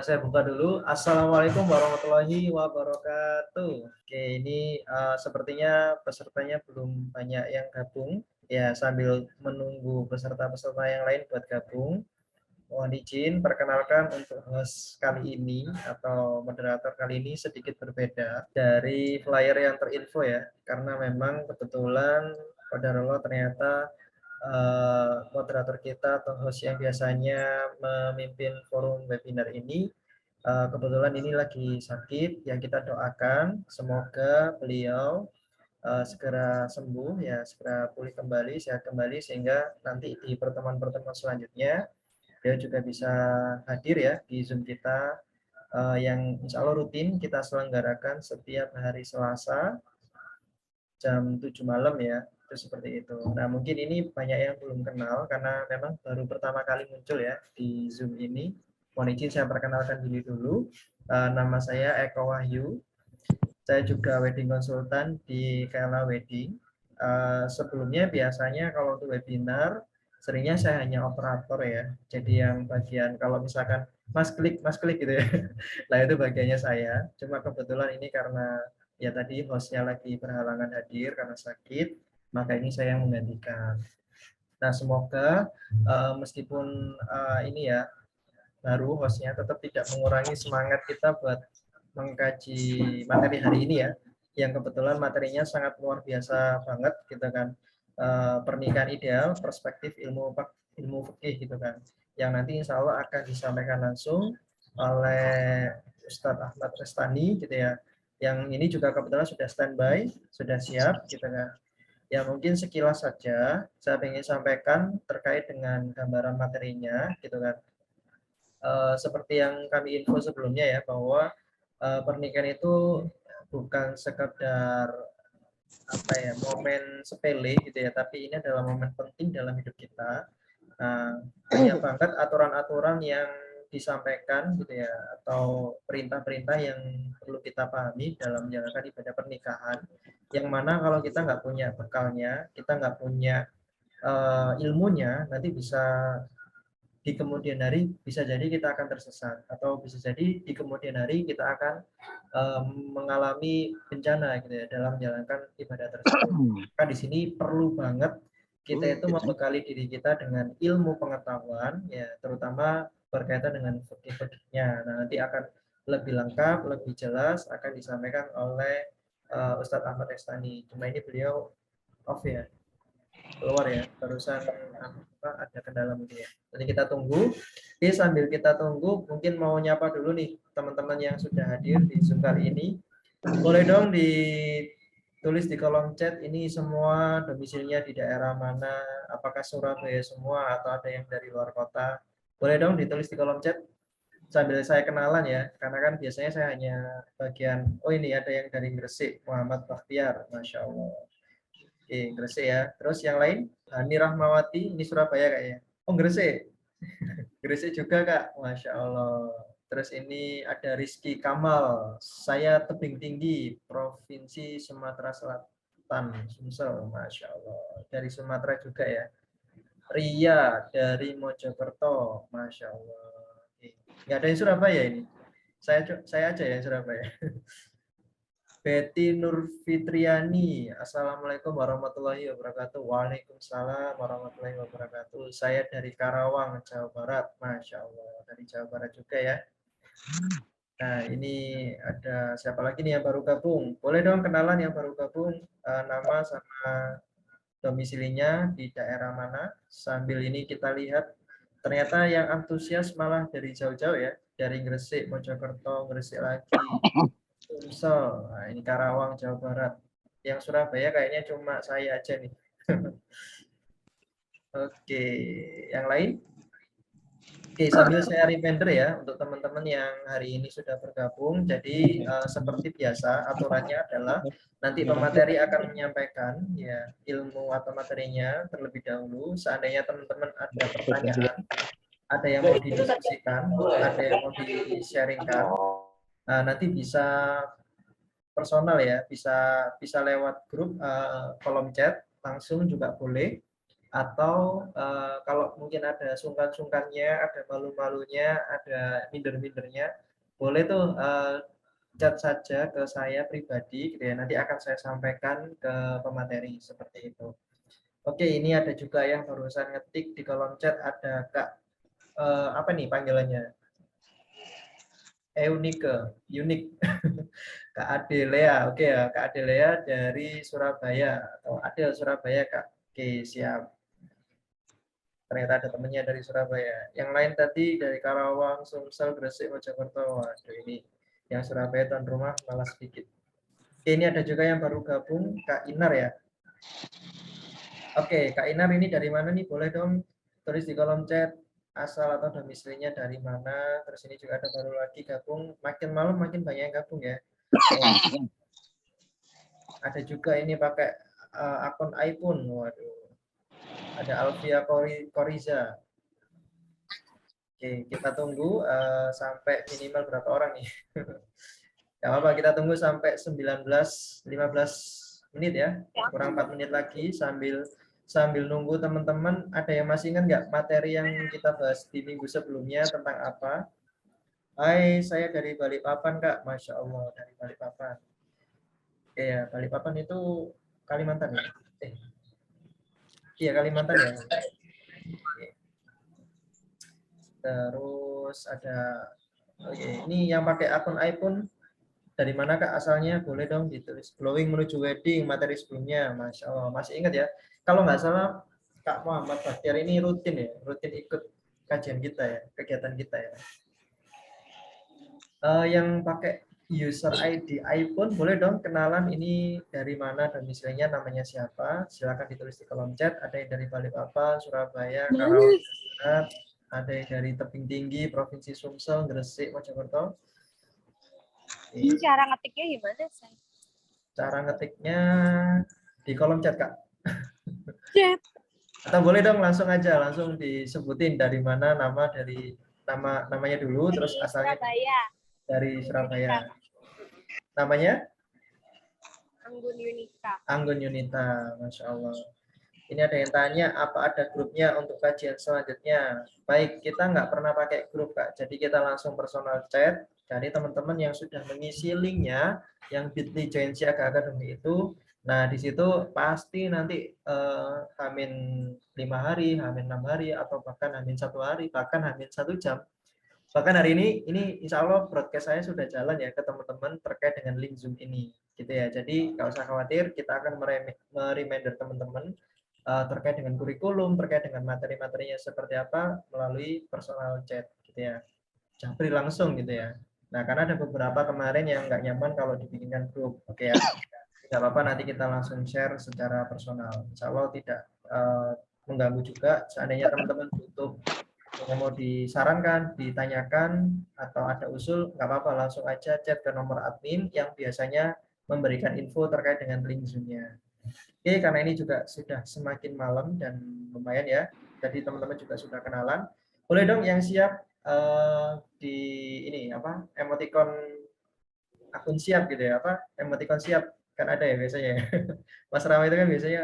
saya buka dulu. Assalamualaikum warahmatullahi wabarakatuh. Oke, ini sepertinya pesertanya belum banyak yang gabung. Ya, sambil menunggu peserta-peserta yang lain buat gabung, mohon izin perkenalkan untuk host kali ini atau moderator kali ini sedikit berbeda dari flyer yang terinfo ya, karena memang kebetulan qadarullah ternyata moderator kita atau host yang biasanya memimpin forum webinar ini kebetulan ini lagi sakit. Yang kita doakan semoga beliau segera sembuh ya, segera pulih kembali, sehat kembali, sehingga nanti di pertemuan-pertemuan selanjutnya beliau juga bisa hadir ya di Zoom kita yang insya Allah rutin kita selenggarakan setiap hari Selasa jam 7 malam ya, itu seperti itu. Nah, mungkin ini banyak yang belum kenal karena memang baru pertama kali muncul ya di Zoom ini. Mohon izin saya perkenalkan diri dulu. Nama saya Eko Wahyu. Saya juga wedding consultant di Kela Wedding. Sebelumnya biasanya kalau untuk webinar seringnya saya hanya operator ya. Jadi yang bagian kalau misalkan mas klik gitu ya. Nah, itu bagiannya saya. Cuma kebetulan ini karena ya tadi hostnya lagi berhalangan hadir karena sakit, maka ini saya yang menggantikan. Nah, semoga meskipun ini ya baru hostnya tetap tidak mengurangi semangat kita buat mengkaji materi hari ini ya, yang kebetulan materinya sangat luar biasa banget gitu kan. Pernikahan ideal perspektif ilmu fikih gitu kan, yang nanti insya Allah akan disampaikan langsung oleh Ustadz Ahmad Restani gitu ya, yang ini juga kebetulan sudah standby, sudah siap gitu kan. Ya, mungkin sekilas saja saya ingin sampaikan terkait dengan gambaran materinya gitu kan. Seperti yang kami info sebelumnya ya, bahwa pernikahan itu bukan sekedar apa ya, momen sepele gitu ya, tapi ini adalah momen penting dalam hidup kita. Banyak banget aturan-aturan yang disampaikan gitu ya, atau perintah-perintah yang perlu kita pahami dalam menjalankan ibadah pernikahan, yang mana kalau kita nggak punya bekalnya, kita nggak punya ilmunya, nanti bisa di kemudian hari bisa jadi kita akan tersesat, atau bisa jadi di kemudian hari kita akan mengalami bencana gitu ya dalam menjalankan ibadah tersebut. Kan di sini perlu banget kita itu membekali diri kita dengan ilmu pengetahuan ya, terutama berkaitan dengan fikih-fikihnya. Nah, nanti akan lebih lengkap, lebih jelas akan disampaikan oleh Ustadz Ahmad Estani. Cuma ini beliau off ya, keluar ya, barusan ada kendala mungkin ya. Jadi kita tunggu. Oke, sambil kita tunggu, mungkin mau nyapa dulu nih teman-teman yang sudah hadir di Zoom kali ini. Boleh dong ditulis di kolom chat ini semua domisilinya di daerah mana, apakah Surabaya semua atau ada yang dari luar kota. Boleh dong ditulis di kolom chat sambil saya kenalan ya, karena kan biasanya saya hanya bagian, oh ini ada yang dari Gresik, Muhammad Bakhtiar, Masya Allah. Oke, Gresik ya. Terus yang lain, Hani Rahmawati, ini Surabaya kayaknya. Oh, Gresik. Gresik juga, Kak. Masya Allah. Terus ini ada Rizky Kamal. Saya tebing tinggi, Provinsi Sumatera Selatan, Sumsel. Masya Allah. Dari Sumatera juga ya. Ria dari Mojokerto. Masya Allah. Oke. Nggak ada yang Surabaya ini. Saya aja ya yang Surabaya. Betty Nurfitriani, Assalamualaikum warahmatullahi wabarakatuh. Waalaikumsalam warahmatullahi wabarakatuh. Saya dari Karawang, Jawa Barat. Masya Allah, dari Jawa Barat juga ya. Nah, ini ada siapa lagi nih yang baru gabung? Boleh dong kenalan yang baru gabung, nama sama domisilinya di daerah mana. Sambil ini kita lihat, ternyata yang antusias malah dari jauh-jauh ya. Dari Gresik, Mojokerto, Gresik lagi. Sumsel, nah ini Karawang, Jawa Barat. Yang Surabaya kayaknya cuma saya aja nih. Oke, yang lain? Oke, sambil saya reminder ya untuk teman-teman yang hari ini sudah bergabung. Jadi seperti biasa aturannya adalah nanti pemateri akan menyampaikan ya ilmu atau materinya terlebih dahulu. Seandainya teman-teman ada pertanyaan, ada yang mau didiskusikan, ada yang mau di-sharingkan, nanti bisa personal ya, bisa lewat grup kolom chat langsung juga boleh, atau kalau mungkin ada sungkan-sungkannya, ada malu-malunya, ada minder-mindernya, boleh tuh chat saja ke saya pribadi gitu ya. Nanti akan saya sampaikan ke pemateri seperti itu. Oke, ini ada juga yang barusan ngetik di kolom chat, ada Kak apa nih panggilannya? Eunike, unik. Kak Adelea, oke ya, Kak Adelea dari Surabaya atau Adel Surabaya, Kak. Oke, siap. Ternyata ada temennya dari Surabaya. Yang lain tadi dari Karawang, Sumsel, Gresik, Mojokerto. Waduh, ini yang Surabaya tuan rumah malah sedikit. Oke, ini ada juga yang baru gabung, Kak Inar ya. Oke, Kak Inar ini dari mana nih? Boleh dong tulis di kolom chat asal atau domisilinya dari mana. Terus ini juga ada baru lagi gabung. Makin malam makin banyak yang gabung ya. Oh, ada juga ini pakai akun iPhone. Waduh. Ada Alvia Koriza. Oke, kita tunggu sampai minimal berapa orang nih. Gak apa-apa, kita tunggu sampai 19-15 menit ya. Kurang 4 menit lagi sambil nunggu teman-teman. Ada yang masih ingat nggak materi yang kita bahas di minggu sebelumnya tentang apa? Hai, saya dari Balikpapan, Kak. Masya Allah, dari Balikpapan. Oke ya, Balikpapan itu Kalimantan ya? Iya, Kalimantan ya. Oke. Terus ada, oke, ini yang pakai akun iPhone dari mana Kak asalnya? Boleh dong ditulis. Glowing menuju wedding, materi sebelumnya. Masya Allah, masih ingat ya? Kalau nggak salah, Kak Muhammad Bahtiar ini rutin ya? Rutin ikut kajian kita ya, kegiatan kita ya. Yang pakai user ID iPhone, boleh dong kenalan ini dari mana dan misalnya namanya siapa. Silakan ditulis di kolom chat. Ada yang dari Balikpapan, Surabaya, Karawang, ada yang dari tebing tinggi, Provinsi Sumsel, Gresik, Mojokerto. Ini cara ngetiknya gimana, San? Cara ngetiknya di kolom chat, Kak. Chat. Atau boleh dong langsung aja, langsung disebutin dari mana dari namanya dulu, terus asalnya Surabaya. dari Surabaya. Namanya? Anggun Yunika. Anggun Yunita, Masya Allah. Ini ada yang tanya, apa ada grupnya untuk kajian selanjutnya? Baik, kita nggak pernah pakai grup, Kak. Jadi kita langsung personal chat. Dari teman-teman yang sudah mengisi linknya, yang bit.ly join Siaga Academy itu, nah di situ pasti nanti hamin 5 hari, hamin 6 hari, atau bahkan hamin 1 hari, bahkan hamin 1 jam. Bahkan hari ini insya Allah broadcast saya sudah jalan ya ke teman-teman terkait dengan link Zoom ini. Gitu ya. Jadi nggak usah khawatir, kita akan mereminder teman-teman terkait dengan kurikulum, terkait dengan materi-materinya seperti apa melalui personal chat gitu ya. Japri langsung gitu ya. Nah, karena ada beberapa kemarin yang nggak nyaman kalau dibikinkan grup. Oke ya. Nggak apa-apa, nanti kita langsung share secara personal. Insya Allah tidak mengganggu juga. Seandainya teman-teman butuh yang mau disarankan, ditanyakan, atau ada usul, nggak apa-apa, langsung aja chat ke nomor admin yang biasanya memberikan info terkait dengan link Zoom-nya. Oke, karena ini juga sudah semakin malam dan lumayan ya, jadi teman-teman juga sudah kenalan. Boleh dong yang siap di ini apa emoticon akun siap gitu ya, apa emoticon siap kan ada ya biasanya. Mas Rama itu kan biasanya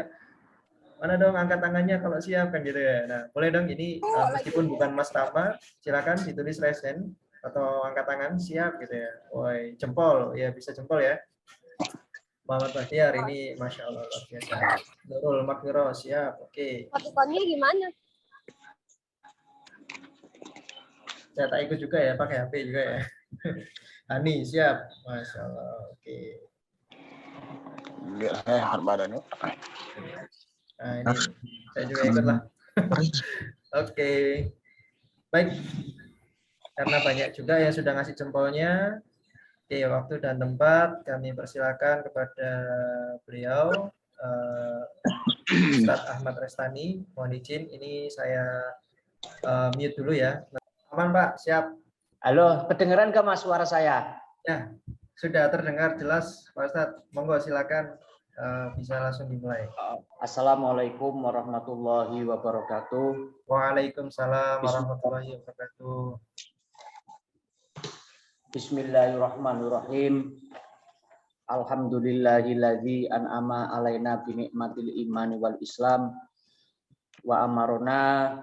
mana dong angkat tangannya kalau siap kan gitu ya. Nah, boleh dong ini meskipun bukan Mas Rama, silakan ditulis resen atau angkat tangan siap gitu ya. Woi, jempol ya bisa jempol ya. Muhammad Bahtiar ini Masya Allah luar biasa. Nurul Makmiro siap, oke. Fotonya gimana? Saya tak ikut juga ya, pakai HP juga ya. Ani siap, Masya Allah, oke. Nah ini saya juga ikut lah. Oke, baik. Karena banyak juga yang sudah ngasih jempolnya. Oke, waktu dan tempat kami persilakan kepada beliau. Ustadz Ahmad Restani, mohon izin, ini saya mute dulu ya. Aman Pak, siap. Halo, kedengeran nggak Mas suara saya? Ya, sudah terdengar jelas Pak Ustadz. Monggo silakan bisa langsung dimulai. Assalamualaikum warahmatullahi wabarakatuh. Waalaikumsalam warahmatullahi wabarakatuh. Bismillahirrahmanirrahim. Alhamdulillahilladzi an'ama alaina bi ni'matil imani wal islam wa amarona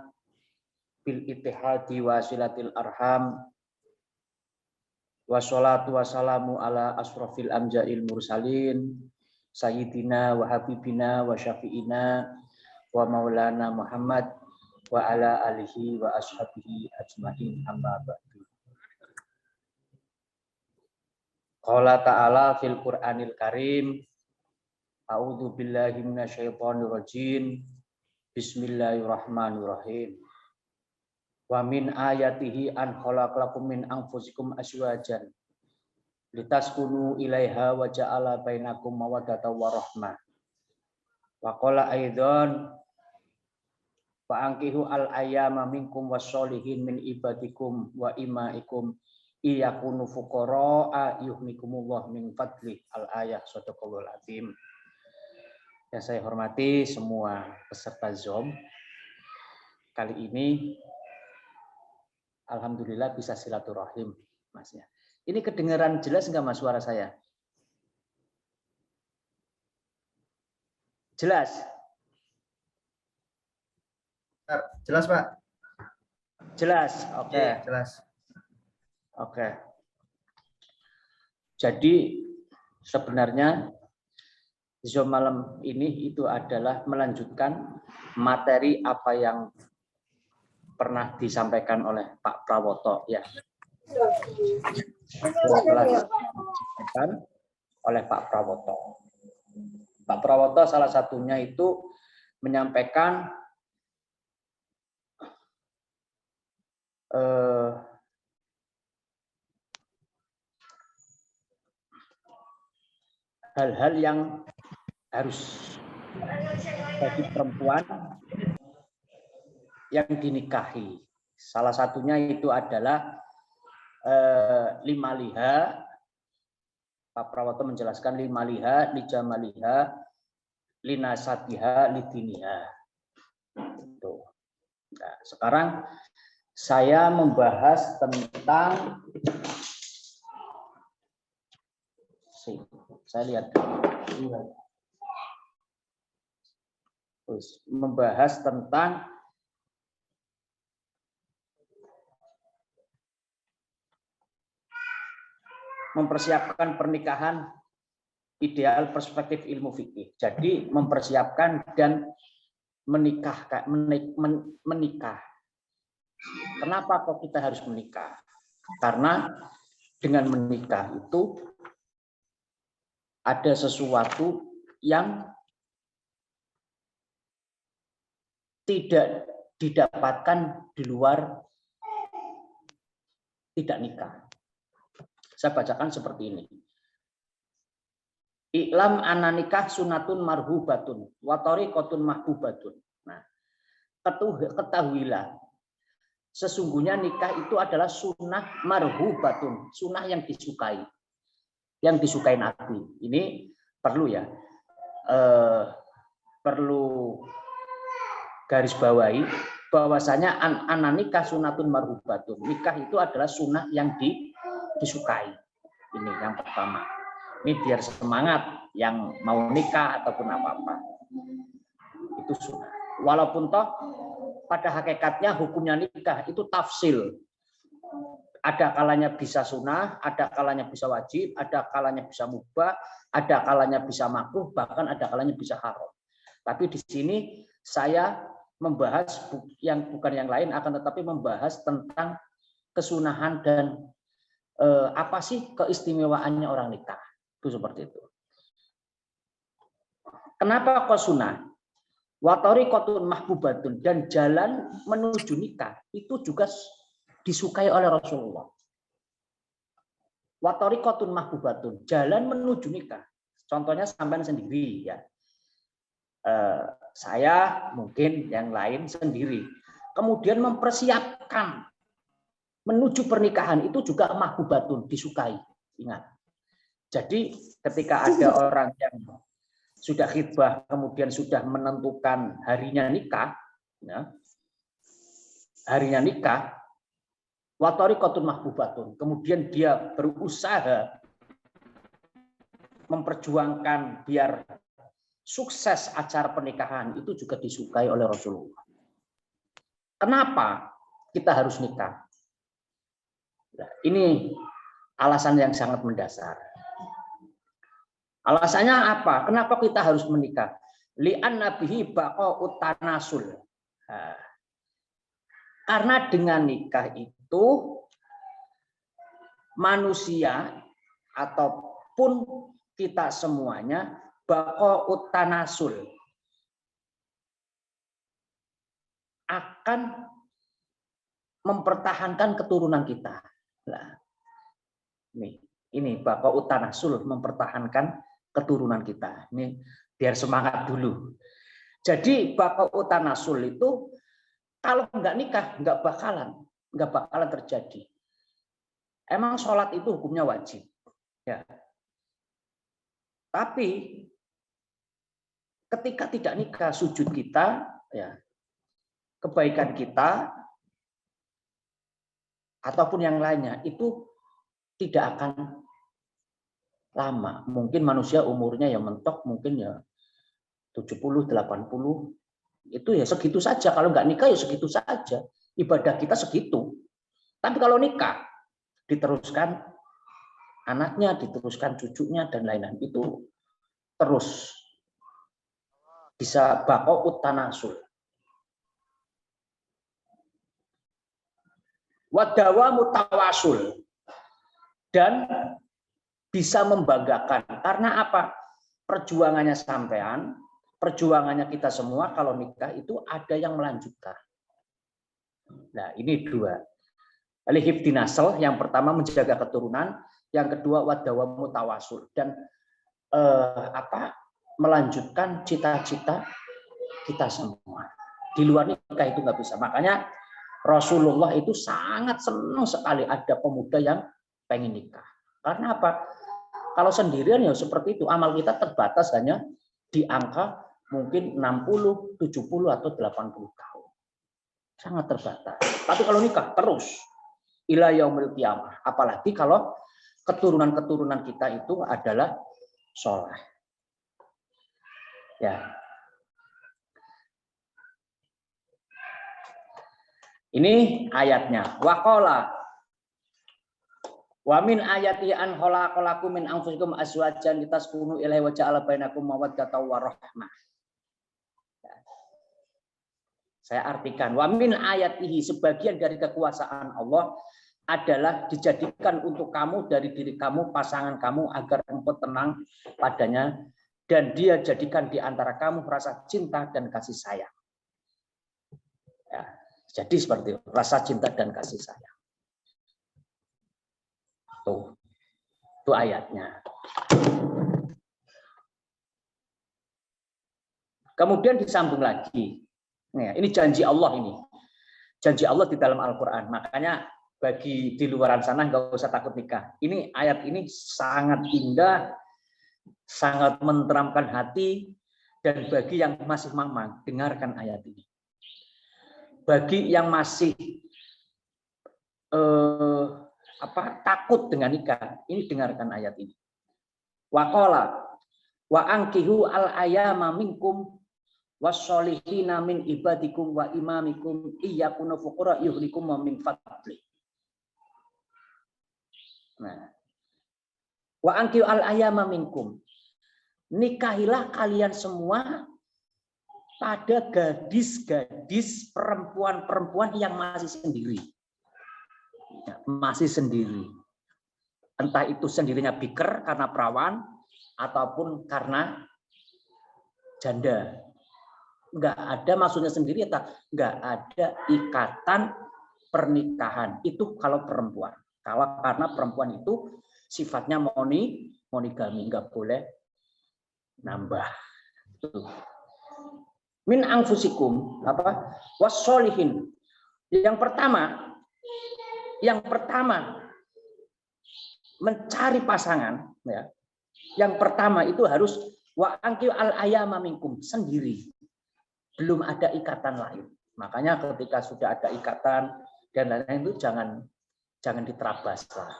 bil ittihadi wa silatil arham wassalatu wassalamu ala asrofil amja'il mursalin sayyidina wa habibina wa syafi'ina wa maulana Muhammad wa ala alihi wa ashabihi ajma'in amma ba'du. Qala ta'ala fil Qur'anil Karim a'udzu billahi minasyaitonir rajim bismillahirrahmanirrahim wa min ayatihi an khalaqalakum min anfusikum azwajan litaskunu ilaiha wa ja'ala bainakum mawaddatan wa rahmah wa qala aidan fa ankihu al ayyama minkum wassolihin min ibadikum wa imaikum iyakunu fuqara yuhnikumullah min fadlih al ayah sadaqallahul azim. Yang saya hormati semua peserta Zoom, kali ini alhamdulillah bisa silaturahim, Masnya. Ini kedengaran jelas enggak Mas suara saya? Jelas? Jelas, Pak? Jelas. Oke. Iya, jelas. Oke. Jadi sebenarnya Zoom malam ini itu adalah melanjutkan materi apa yang pernah disampaikan oleh Pak Prawoto ya. Telah disampaikan oleh Pak Prawoto. Pak Prawoto salah satunya itu menyampaikan hal-hal yang harus bagi perempuan yang dinikahi. Salah satunya itu adalah 5 liha. Pak Prawoto menjelaskan 5 liha, lijamaliha, linasatiha, lidiniha. Nah, sekarang saya membahas tentang saya lihat membahas tentang mempersiapkan pernikahan ideal perspektif ilmu fikih. Jadi mempersiapkan dan menikah. Kenapa kok kita harus menikah? Karena dengan menikah itu ada sesuatu yang tidak didapatkan di luar tidak nikah. Saya bacakan seperti ini. I'lam anna nikah sunatun marhubatun wa tariqatun mahbubatun. Nah, ketahuilah sesungguhnya nikah itu adalah sunnah marhubatun, sunnah yang disukai. Yang disukai Nabi. Ini perlu ya, perlu garis bawahi bahwasanya nikah sunatun marhubatun. Nikah itu adalah sunnah yang disukai. Ini yang pertama. Ini biar semangat yang mau nikah ataupun apa-apa. Itu sunnah. Walaupun toh pada hakikatnya hukumnya nikah itu tafsil. Ada kalanya bisa sunnah, ada kalanya bisa wajib, ada kalanya bisa mubah, ada kalanya bisa makruh, bahkan ada kalanya bisa haram. Tapi di sini saya membahas yang bukan yang lain, akan tetapi membahas tentang kesunahan dan apa sih keistimewaannya orang nikah. Itu seperti itu. Kenapa kok sunnah? Wa tariqatun mahbubatun, dan jalan menuju nikah itu juga disukai oleh Rasulullah. Wa tariqatun mahbubatun, jalan menuju nikah. Contohnya sampean sendiri ya. Saya mungkin yang lain sendiri. Kemudian mempersiapkan menuju pernikahan itu juga mahbubatun, disukai. Ingat. Jadi ketika ada orang yang sudah khitbah kemudian sudah menentukan harinya nikah, ya, harinya nikah, wa tariqatun mahbubatun, kemudian dia berusaha memperjuangkan biar sukses acara pernikahan, itu juga disukai oleh Rasulullah. Kenapa kita harus nikah? Nah, ini alasan yang sangat mendasar. Alasannya apa? Kenapa kita harus menikah? Li'anna bihi baqa'ut tanasul. Nah, karena dengan nikah itu manusia ataupun kita semuanya baqa'ut tanasul akan mempertahankan keturunan kita. Nah, ini baqa'ut tanasul, mempertahankan keturunan kita. Ini biar semangat dulu. Jadi baqa'ut tanasul itu kalau nggak nikah nggak bakalan terjadi. Emang sholat itu hukumnya wajib, ya. Tapi ketika tidak nikah, sujud kita, ya, kebaikan kita ataupun yang lainnya itu tidak akan lama. Mungkin manusia umurnya ya mentok mungkin ya 70, 80. Itu ya segitu saja. Kalau nggak nikah ya segitu saja. Ibadah kita segitu. Tapi kalau nikah, diteruskan anaknya, diteruskan cucunya, dan lain-lain. Itu terus bisa baqa'ut tanasul. Wadawamu tawasul. Dan bisa membanggakan. Karena apa? Perjuangannya sampean, perjuangannya kita semua kalau nikah itu ada yang melanjutkan. Nah, ini dua. Al-hifdinasl, yang pertama menjaga keturunan, yang kedua wadawamu tawasul, dan melanjutkan cita-cita kita semua. Di luar nikah itu nggak bisa. Makanya Rasulullah itu sangat senang sekali ada pemuda yang pengen nikah. Karena apa? Kalau sendirian ya seperti itu, amal kita terbatas hanya di angka mungkin 60, 70 atau 80 tahun. Sangat terbatas. Tapi kalau nikah terus ila yaumil qiyamah. Apalagi kalau keturunan-keturunan kita itu adalah soleh. Ya. Ini ayatnya. Waqala wa min ayati an khalaqalakum min anfusikum azwajan litaskunu ilaihi wa ja'ala bainakum mawaddatan wa rahmah. Saya artikan, wa min ayatihi, sebagian dari kekuasaan Allah adalah dijadikan untuk kamu dari diri kamu, pasangan kamu, agar engkau tenang padanya, dan dia jadikan di antara kamu rasa cinta dan kasih sayang. Ya, jadi seperti itu, rasa cinta dan kasih sayang. Tuh, itu ayatnya. Kemudian disambung lagi. Nah, ini janji Allah ini. Janji Allah di dalam Al-Quran. Makanya bagi di luaran sana nggak usah takut nikah. Ini ayat ini sangat indah, sangat menenteramkan hati, dan bagi yang masih mamang, dengarkan ayat ini. Bagi yang masih takut dengan nikah, ini dengarkan ayat ini. Waqala wa ankihu al ayama minkum wassolihina min ibadikum wa imamikum iyakunu fuqara yuhlikum min fadli. Nah, wa ankihu al ayama minkum, nikahilah kalian semua pada gadis-gadis, perempuan-perempuan yang masih sendiri. Masih sendiri. Entah itu sendirinya biker karena perawan ataupun karena janda. Enggak ada maksudnya sendiri, enggak ada ikatan pernikahan. Itu kalau perempuan. Kalau karena perempuan itu sifatnya monogami, enggak boleh nambah. Min anfusikum wassolihin. Yang pertama mencari pasangan, ya. Yang pertama itu harus wa angki al ayama minkum, sendiri. Belum ada ikatan lain. Makanya ketika sudah ada ikatan dan lain-lain itu jangan diterabas lah.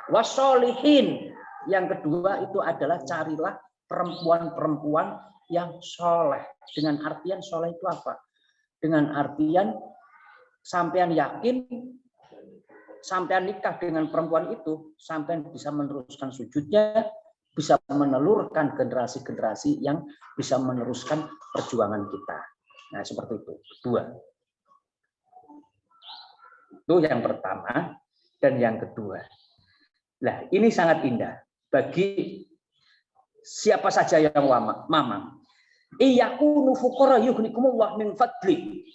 Wassolihin, yang kedua itu adalah carilah perempuan-perempuan yang soleh. Dengan artian soleh itu apa? Dengan artian sampean yakin, sampean nikah dengan perempuan itu, sampean bisa meneruskan sujudnya, bisa menelurkan generasi-generasi yang bisa meneruskan perjuangan kita. Nah, seperti itu. Dua. Itu yang pertama. Dan yang kedua. Nah, ini sangat indah. Bagi siapa saja yang mamang. Iyakunu fuqara yughnikumullah min fadli.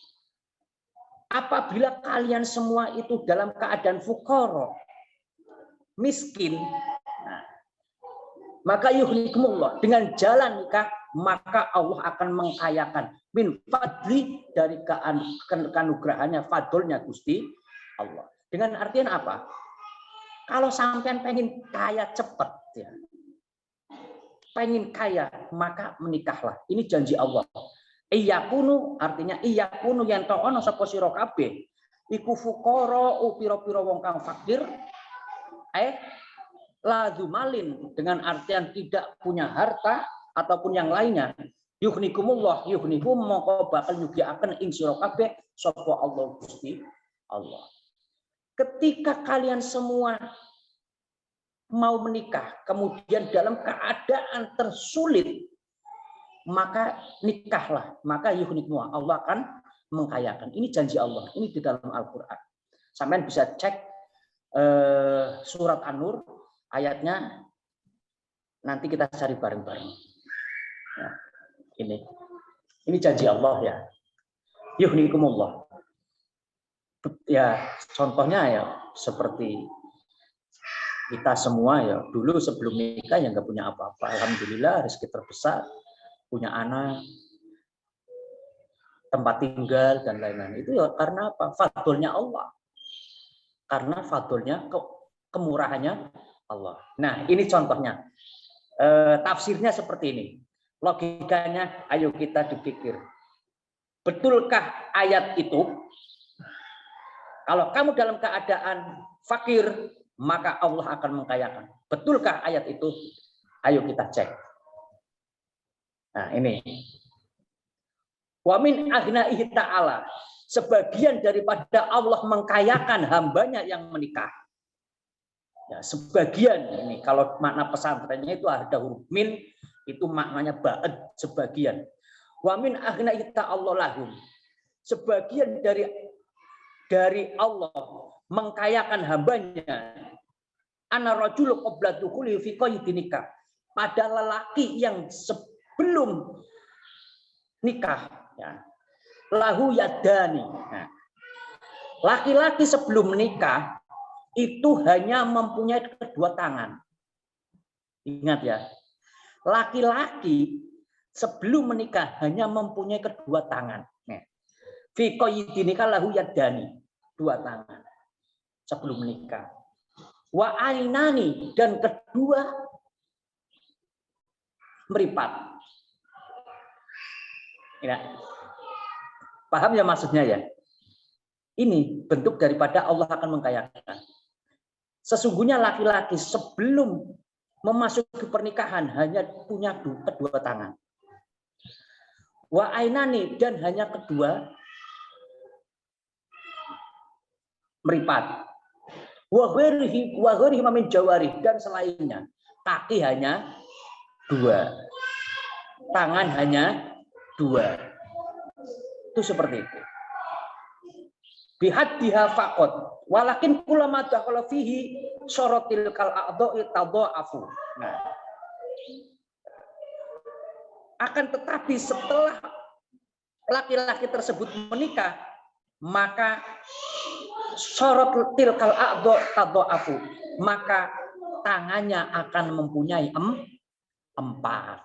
Apabila kalian semua itu dalam keadaan fuqara, miskin, nah, maka yughnikumullah, dengan jalan nikah, maka Allah akan mengkayakan min fadli, dari keanugrahannya, fadlnya Gusti Allah. Dengan artian apa? Kalau sampean pengen kaya cepat, ya, pengen kaya, maka menikahlah. Ini janji Allah. Iyakunu artinya iyakunu yang ta'ono sapa sira kabeh iku fuqara pira-pira wong kang fakir lazumalin, dengan artian tidak punya harta ataupun yang lainnya. Yughnikumullah, yughnikum mongko bakal nyugihaken ing sira kabeh sapa Allah Gusti Allah. Ketika kalian semua mau menikah, kemudian dalam keadaan tersulit, maka nikahlah, maka yughnikumullah, Allah akan mengkayakan. Ini janji Allah, ini di dalam Al-Quran. Sampai bisa cek surat An-Nur, ayatnya nanti kita cari bareng-bareng. Nah, ini janji Allah ya. Yughnikumullah. Ya, contohnya ya seperti kita semua ya, dulu sebelum nikah ya nggak punya apa-apa. Alhamdulillah rezeki terbesar, punya anak, tempat tinggal dan lain-lain. Itu ya karena apa? Fadlnya Allah. Karena fadlnya, kemurahannya Allah. Nah, ini contohnya. Tafsirnya seperti ini. Logikanya, ayo kita dipikir. Betulkah ayat itu? Kalau kamu dalam keadaan fakir, maka Allah akan mengkayakan. Betulkah ayat itu? Ayo kita cek. Nah, ini. Wa min aghnaihi ta'ala. Sebagian daripada Allah mengkayakan hambanya yang menikah. Ya, sebagian ini kalau makna pesantrennya itu ada huruf min, itu maknanya ba'd, sebagian. Wa min aghnaihi ta'ala lahum. Sebagian dari Allah mengkayakan hambanya. Ana rajul qabla dukhuli fi qaydin nikah. Pada lelaki yang sebelum nikah, ya, lahu yadani. Nah, laki-laki sebelum menikah itu hanya mempunyai kedua tangan. Ingat ya, laki-laki sebelum menikah hanya mempunyai kedua tangan. Fi qaydin nikah lahu yadani, dua tangan sebelum menikah. Wa ainani, dan kedua meripat. Ya. Paham ya maksudnya ya? Ini bentuk daripada Allah akan mengkayakan. Sesungguhnya laki-laki sebelum memasuki pernikahan hanya punya kedua tangan. Wa ainani, dan hanya kedua meripat. Wa ghairihi min jawarih, dan selainnya. Kaki hanya dua. Tangan hanya dua. Itu seperti itu. Bihaddiha faqat. Walakin kullama dakhala fihi syaratil kal a'dha'i tadha'afu. Nah. Akan tetapi setelah laki-laki tersebut menikah, maka syarat tilkal a'dha tadha'afu, maka tangannya akan mempunyai empat,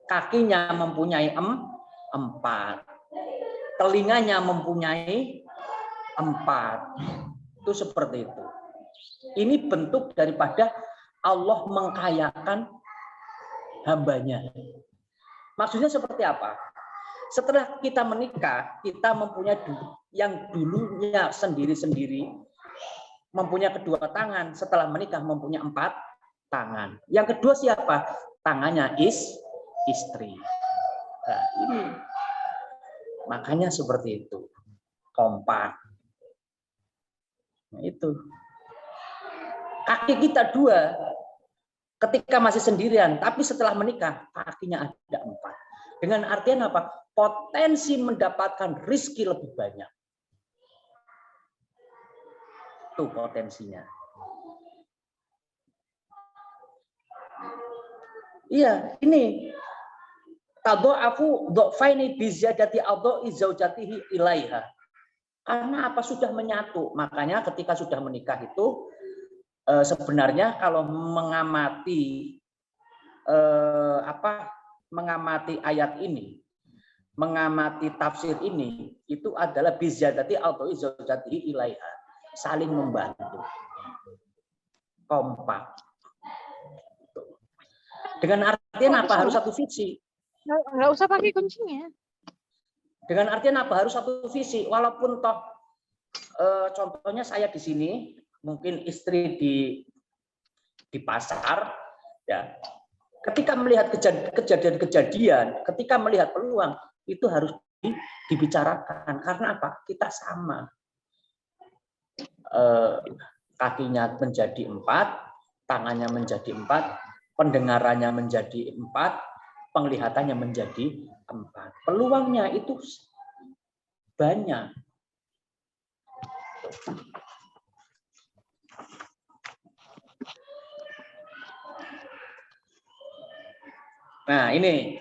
kakinya mempunyai empat, telinganya mempunyai empat. Itu seperti itu. Ini bentuk daripada Allah mengkayakan hambanya. Maksudnya seperti apa? Setelah kita menikah, kita mempunyai yang dulunya sendiri-sendiri, mempunyai kedua tangan, setelah menikah mempunyai empat tangan. Yang kedua siapa? Tangannya istri. Nah, ini. Makanya seperti itu. Kompak. Nah, itu. Kaki kita 2 ketika masih sendirian, tapi setelah menikah kakinya ada 4. Dengan artian apa? Potensi mendapatkan rezeki lebih banyak. Itu potensinya. Iya, ini tadha'afu dha'faini bi ziyadati adha'i zaujatihi ilaiha. Karena apa? Sudah menyatu. Makanya ketika sudah menikah itu sebenarnya kalau mengamati mengamati ayat ini, mengamati tafsir ini, itu adalah bi ziyadati adha'i zaujatihi ilaiha. Saling membantu. Kompak. Dengan artian apa? Harus satu visi. Nggak usah pakai kuncinya. Dengan artian apa? Harus satu visi. Walaupun toh contohnya saya di sini, mungkin istri di pasar, ya. Ketika melihat kejadian-kejadian, ketika melihat peluang, itu harus dibicarakan. Karena apa? Kita sama. Kakinya menjadi 4, tangannya menjadi 4, pendengarannya menjadi 4, penglihatannya menjadi 4. Peluangnya itu banyak. Nah, ini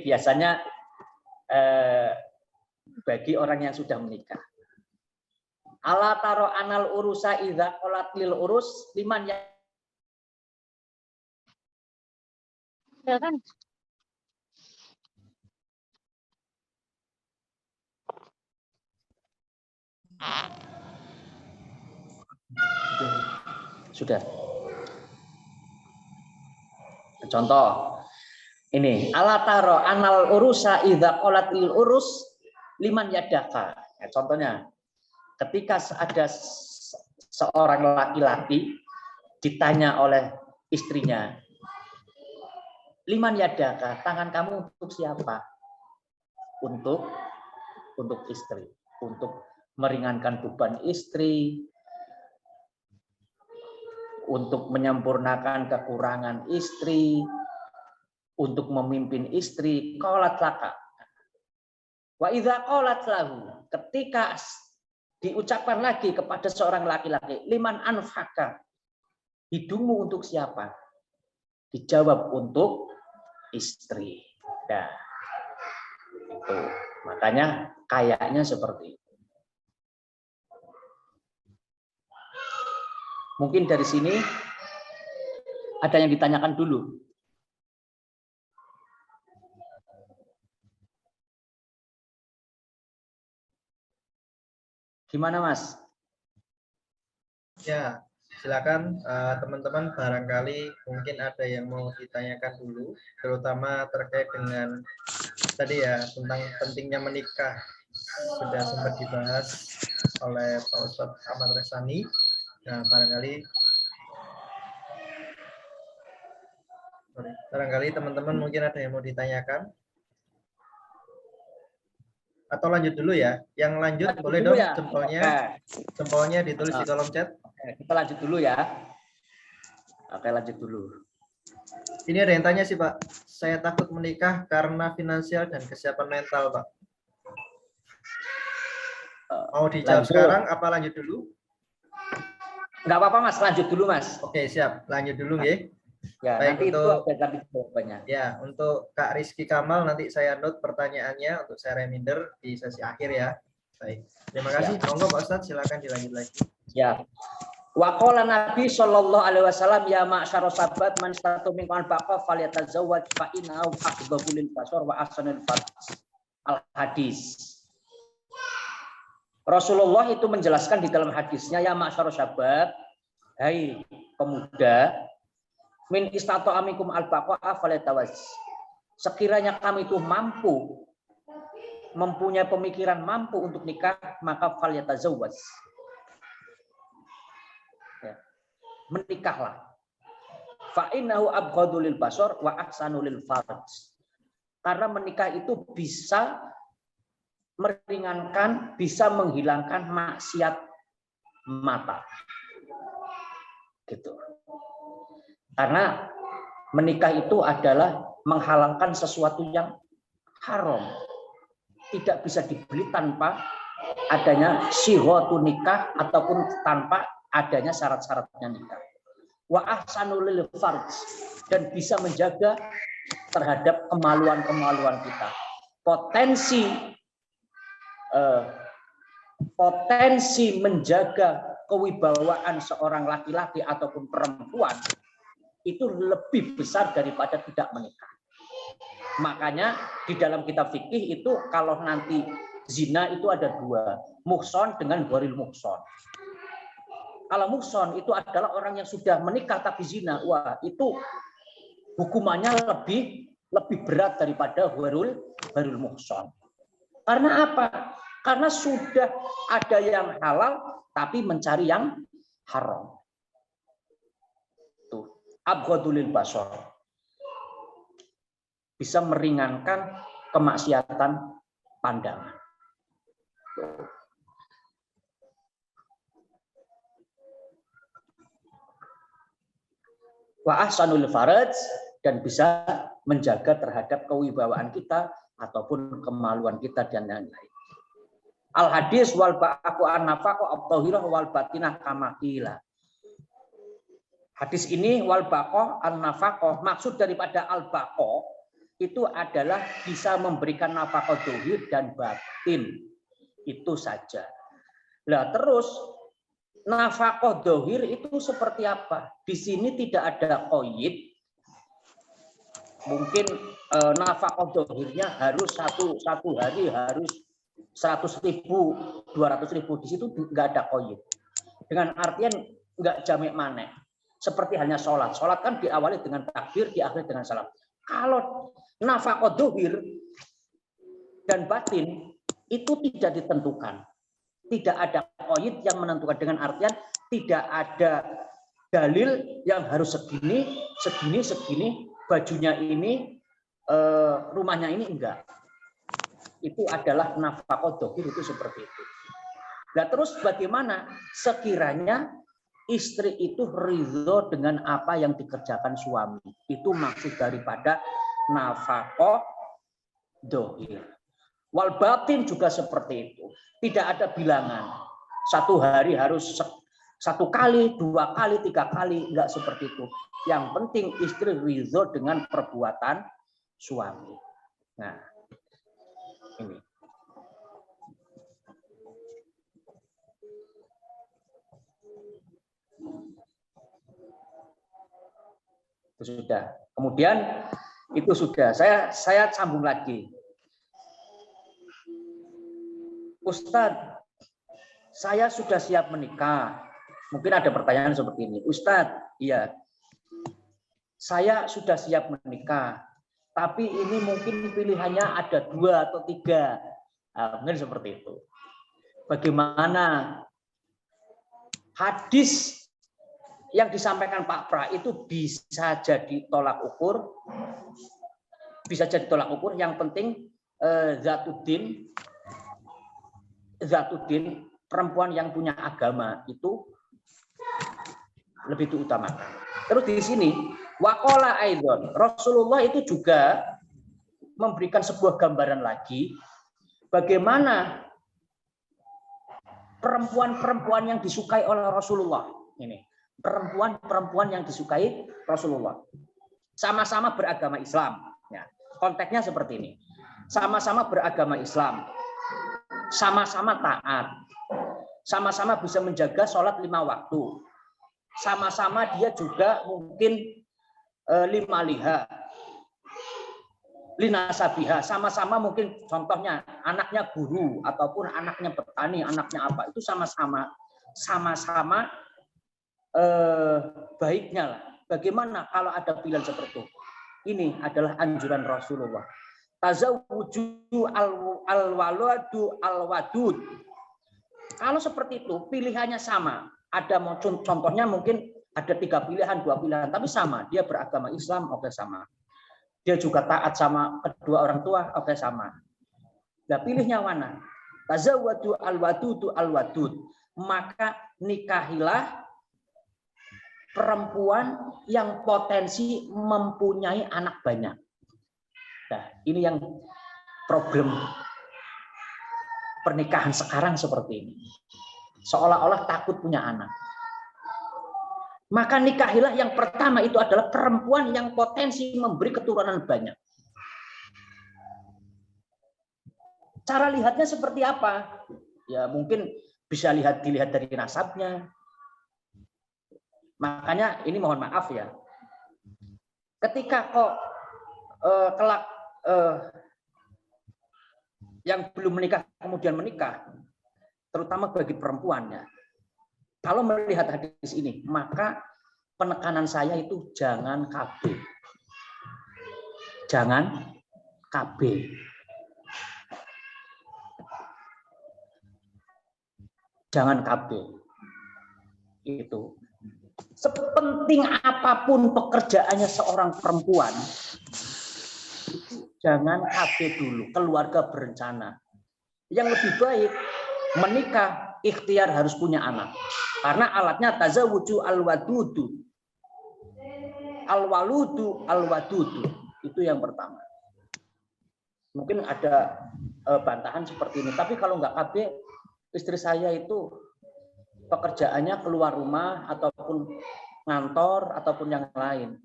biasanya bagi orang yang sudah menikah. Ala taro anal urusa idza qalat lil urus liman ya. Silakan. Sudah. Contoh ini, ala taro anal urusa idza qalat lil urus liman yadaka. Ya, contohnya, ketika ada seorang laki-laki ditanya oleh istrinya, liman yadaka, tangan kamu untuk siapa? Untuk istri, untuk meringankan beban istri, untuk menyempurnakan kekurangan istri, untuk memimpin istri. Qalat laka. Wa idza qalat lahu, ketika diucapkan lagi kepada seorang laki-laki, liman anfaka, hidungmu untuk siapa? Dijawab untuk istri. Nah, itu. Makanya kayaknya seperti itu. Mungkin dari sini ada yang ditanyakan dulu. Gimana, Mas? Ya, silakan teman-teman, barangkali mungkin ada yang mau ditanyakan dulu, terutama terkait dengan tadi ya, tentang pentingnya menikah. Sudah sempat dibahas oleh Pak Ustadz Ahmad Resani. Nah, barangkali teman-teman mungkin ada yang mau ditanyakan. Atau lanjut dulu ya? Yang lanjut boleh dong ya? Jempolnya ditulis di kolom chat. Kita lanjut dulu ya. Oke, lanjut dulu. Ini ada yang tanya sih, Pak. Saya takut menikah karena finansial dan kesiapan mental, Pak. Mau dijawab sekarang apa lanjut dulu? Enggak apa-apa, Mas. Lanjut dulu, Mas. Oke, siap. Lanjut dulu, nggih. Ya, baik, nanti untuk itu ada jawabannya. Ya, untuk Kak Rizky Kamal nanti saya note pertanyaannya untuk saya reminder di sesi akhir ya. Baik. Terima kasih. Monggo Pak Ustadz, silakan dilanjut lagi. Ya. Wa qala Nabi sallallahu alaihi wasallam ya ma'syara sahabat man istatu minkum baqa falyatazawwaj fa innahu aqdabu lil basar wa ahsanul farj. Al hadis. Rasulullah itu menjelaskan di dalam hadisnya, ya ma'syara sahabat, hai pemuda, min istatu amikum al-baqa'a falyatawaz. Sekiranya kami itu mempunyai pemikiran mampu untuk nikah, maka falyatazawwaz. Ya. Menikahlah. Fa innahu abghadu lil basar wa ahsanu lil farj. Karena menikah itu bisa meringankan, bisa menghilangkan maksiat mata. Gitu. Karena menikah itu adalah menghalalkan sesuatu yang haram. Tidak bisa dibeli tanpa adanya syihwatu nikah ataupun tanpa adanya syarat-syaratnya nikah. Wa ahsanul lil farj, dan bisa menjaga terhadap kemaluan-kemaluan kita. Potensi menjaga kewibawaan seorang laki-laki ataupun perempuan itu lebih besar daripada tidak menikah. Makanya di dalam kitab fikih itu kalau nanti zina itu ada dua, muhson dengan ghairil muhson. Kalau muhson itu adalah orang yang sudah menikah tapi zina, wah itu hukumannya lebih berat daripada ghairul muhson. Karena apa? Karena sudah ada yang halal tapi mencari yang haram. Tuh, abghadulil basar. Bisa meringankan kemaksiatan pandangan. Wa ahsanul faraj, dan bisa menjaga terhadap kewibawaan kita ataupun kemaluan kita dan lain-lain. Al hadis wal ba'aqu an nafaqah at-tahirah wal batinah kama qila. Hadis ini wal baqah an nafaqah, maksud daripada al baqah itu adalah bisa memberikan nafkah zahir dan batin. Itu saja. Nah, terus nafkah zahir itu seperti apa? Di sini tidak ada qaid. Mungkin nafkah zahirnya harus satu hari harus 100.000, 200.000. Di situ enggak ada qaid. Dengan artian enggak jamek maneh. Seperti halnya sholat. Sholat kan diawali dengan takbir, diakhiri dengan salam. Kalau nafkah zahir dan batin itu tidak ditentukan. Tidak ada qaid yang menentukan, dengan artian tidak ada dalil yang harus segini, bajunya ini, rumahnya ini, enggak. Itu adalah nafkah zahir, itu seperti itu. Nah, terus bagaimana sekiranya istri itu ridho dengan apa yang dikerjakan suami? Itu maksud daripada nafkah zahir. Wal batin juga seperti itu. Tidak ada bilangan. Satu hari harus 1 kali, 2 kali, 3 kali. Enggak seperti itu. Yang penting istri ridho dengan perbuatan suami. Nah, ini. Itu sudah. Kemudian itu sudah. Saya sambung lagi. Ustadz, saya sudah siap menikah. Mungkin ada pertanyaan seperti ini. Ustadz, iya. Saya sudah siap menikah. Tapi ini mungkin pilihannya ada 2 atau 3. Nah, mungkin seperti itu. Bagaimana hadis yang disampaikan Pak Pra itu bisa jadi tolak ukur, yang penting Zatuddin, perempuan yang punya agama itu lebih diutamakan. Terus di sini waqala aidon, Rasulullah itu juga memberikan sebuah gambaran lagi bagaimana perempuan-perempuan yang disukai oleh Rasulullah. Ini perempuan-perempuan yang disukai Rasulullah. Sama-sama beragama Islam. Ya, konteksnya seperti ini. Sama-sama beragama Islam. Sama-sama taat. Sama-sama bisa menjaga sholat 5 waktu. Sama-sama dia juga mungkin 5 liha. Linasabiha. Sama-sama mungkin contohnya anaknya guru ataupun anaknya petani, anaknya apa. Itu sama-sama baiknya lah. Bagaimana kalau ada pilihan seperti itu? Ini adalah anjuran Rasulullah. Tazawwuju al-waladu al-wadud. Kalau seperti itu pilihannya sama. Ada contohnya mungkin ada 3 pilihan, 2 pilihan, tapi sama. Dia beragama Islam, oke sama. Dia juga taat sama kedua orang tua, oke sama. Nah, pilihnya mana? Tazawwaju al-wadudu al-wadud. Maka nikahilah perempuan yang potensi mempunyai anak banyak. Nah, ini yang problem pernikahan sekarang seperti ini. Seolah-olah takut punya anak. Maka nikahilah yang pertama itu adalah perempuan yang potensi memberi keturunan banyak. Cara lihatnya seperti apa? Ya mungkin bisa dilihat dari nasabnya. Makanya ini mohon maaf ya. Ketika kok kelak yang belum menikah kemudian menikah, terutama bagi perempuan ya. Kalau melihat hadis ini, maka penekanan saya itu jangan KB. Jangan KB. Jangan KB. Itu. Sepenting apapun pekerjaannya seorang perempuan, jangan KB dulu, keluarga berencana. Yang lebih baik menikah, ikhtiar harus punya anak. Karena alatnya tazawuju al-wadudu. Al-waludu al-wadudu. Itu yang pertama. Mungkin ada bantahan seperti ini, tapi kalau nggak KB, istri saya itu pekerjaannya keluar rumah ataupun ngantor ataupun yang lain.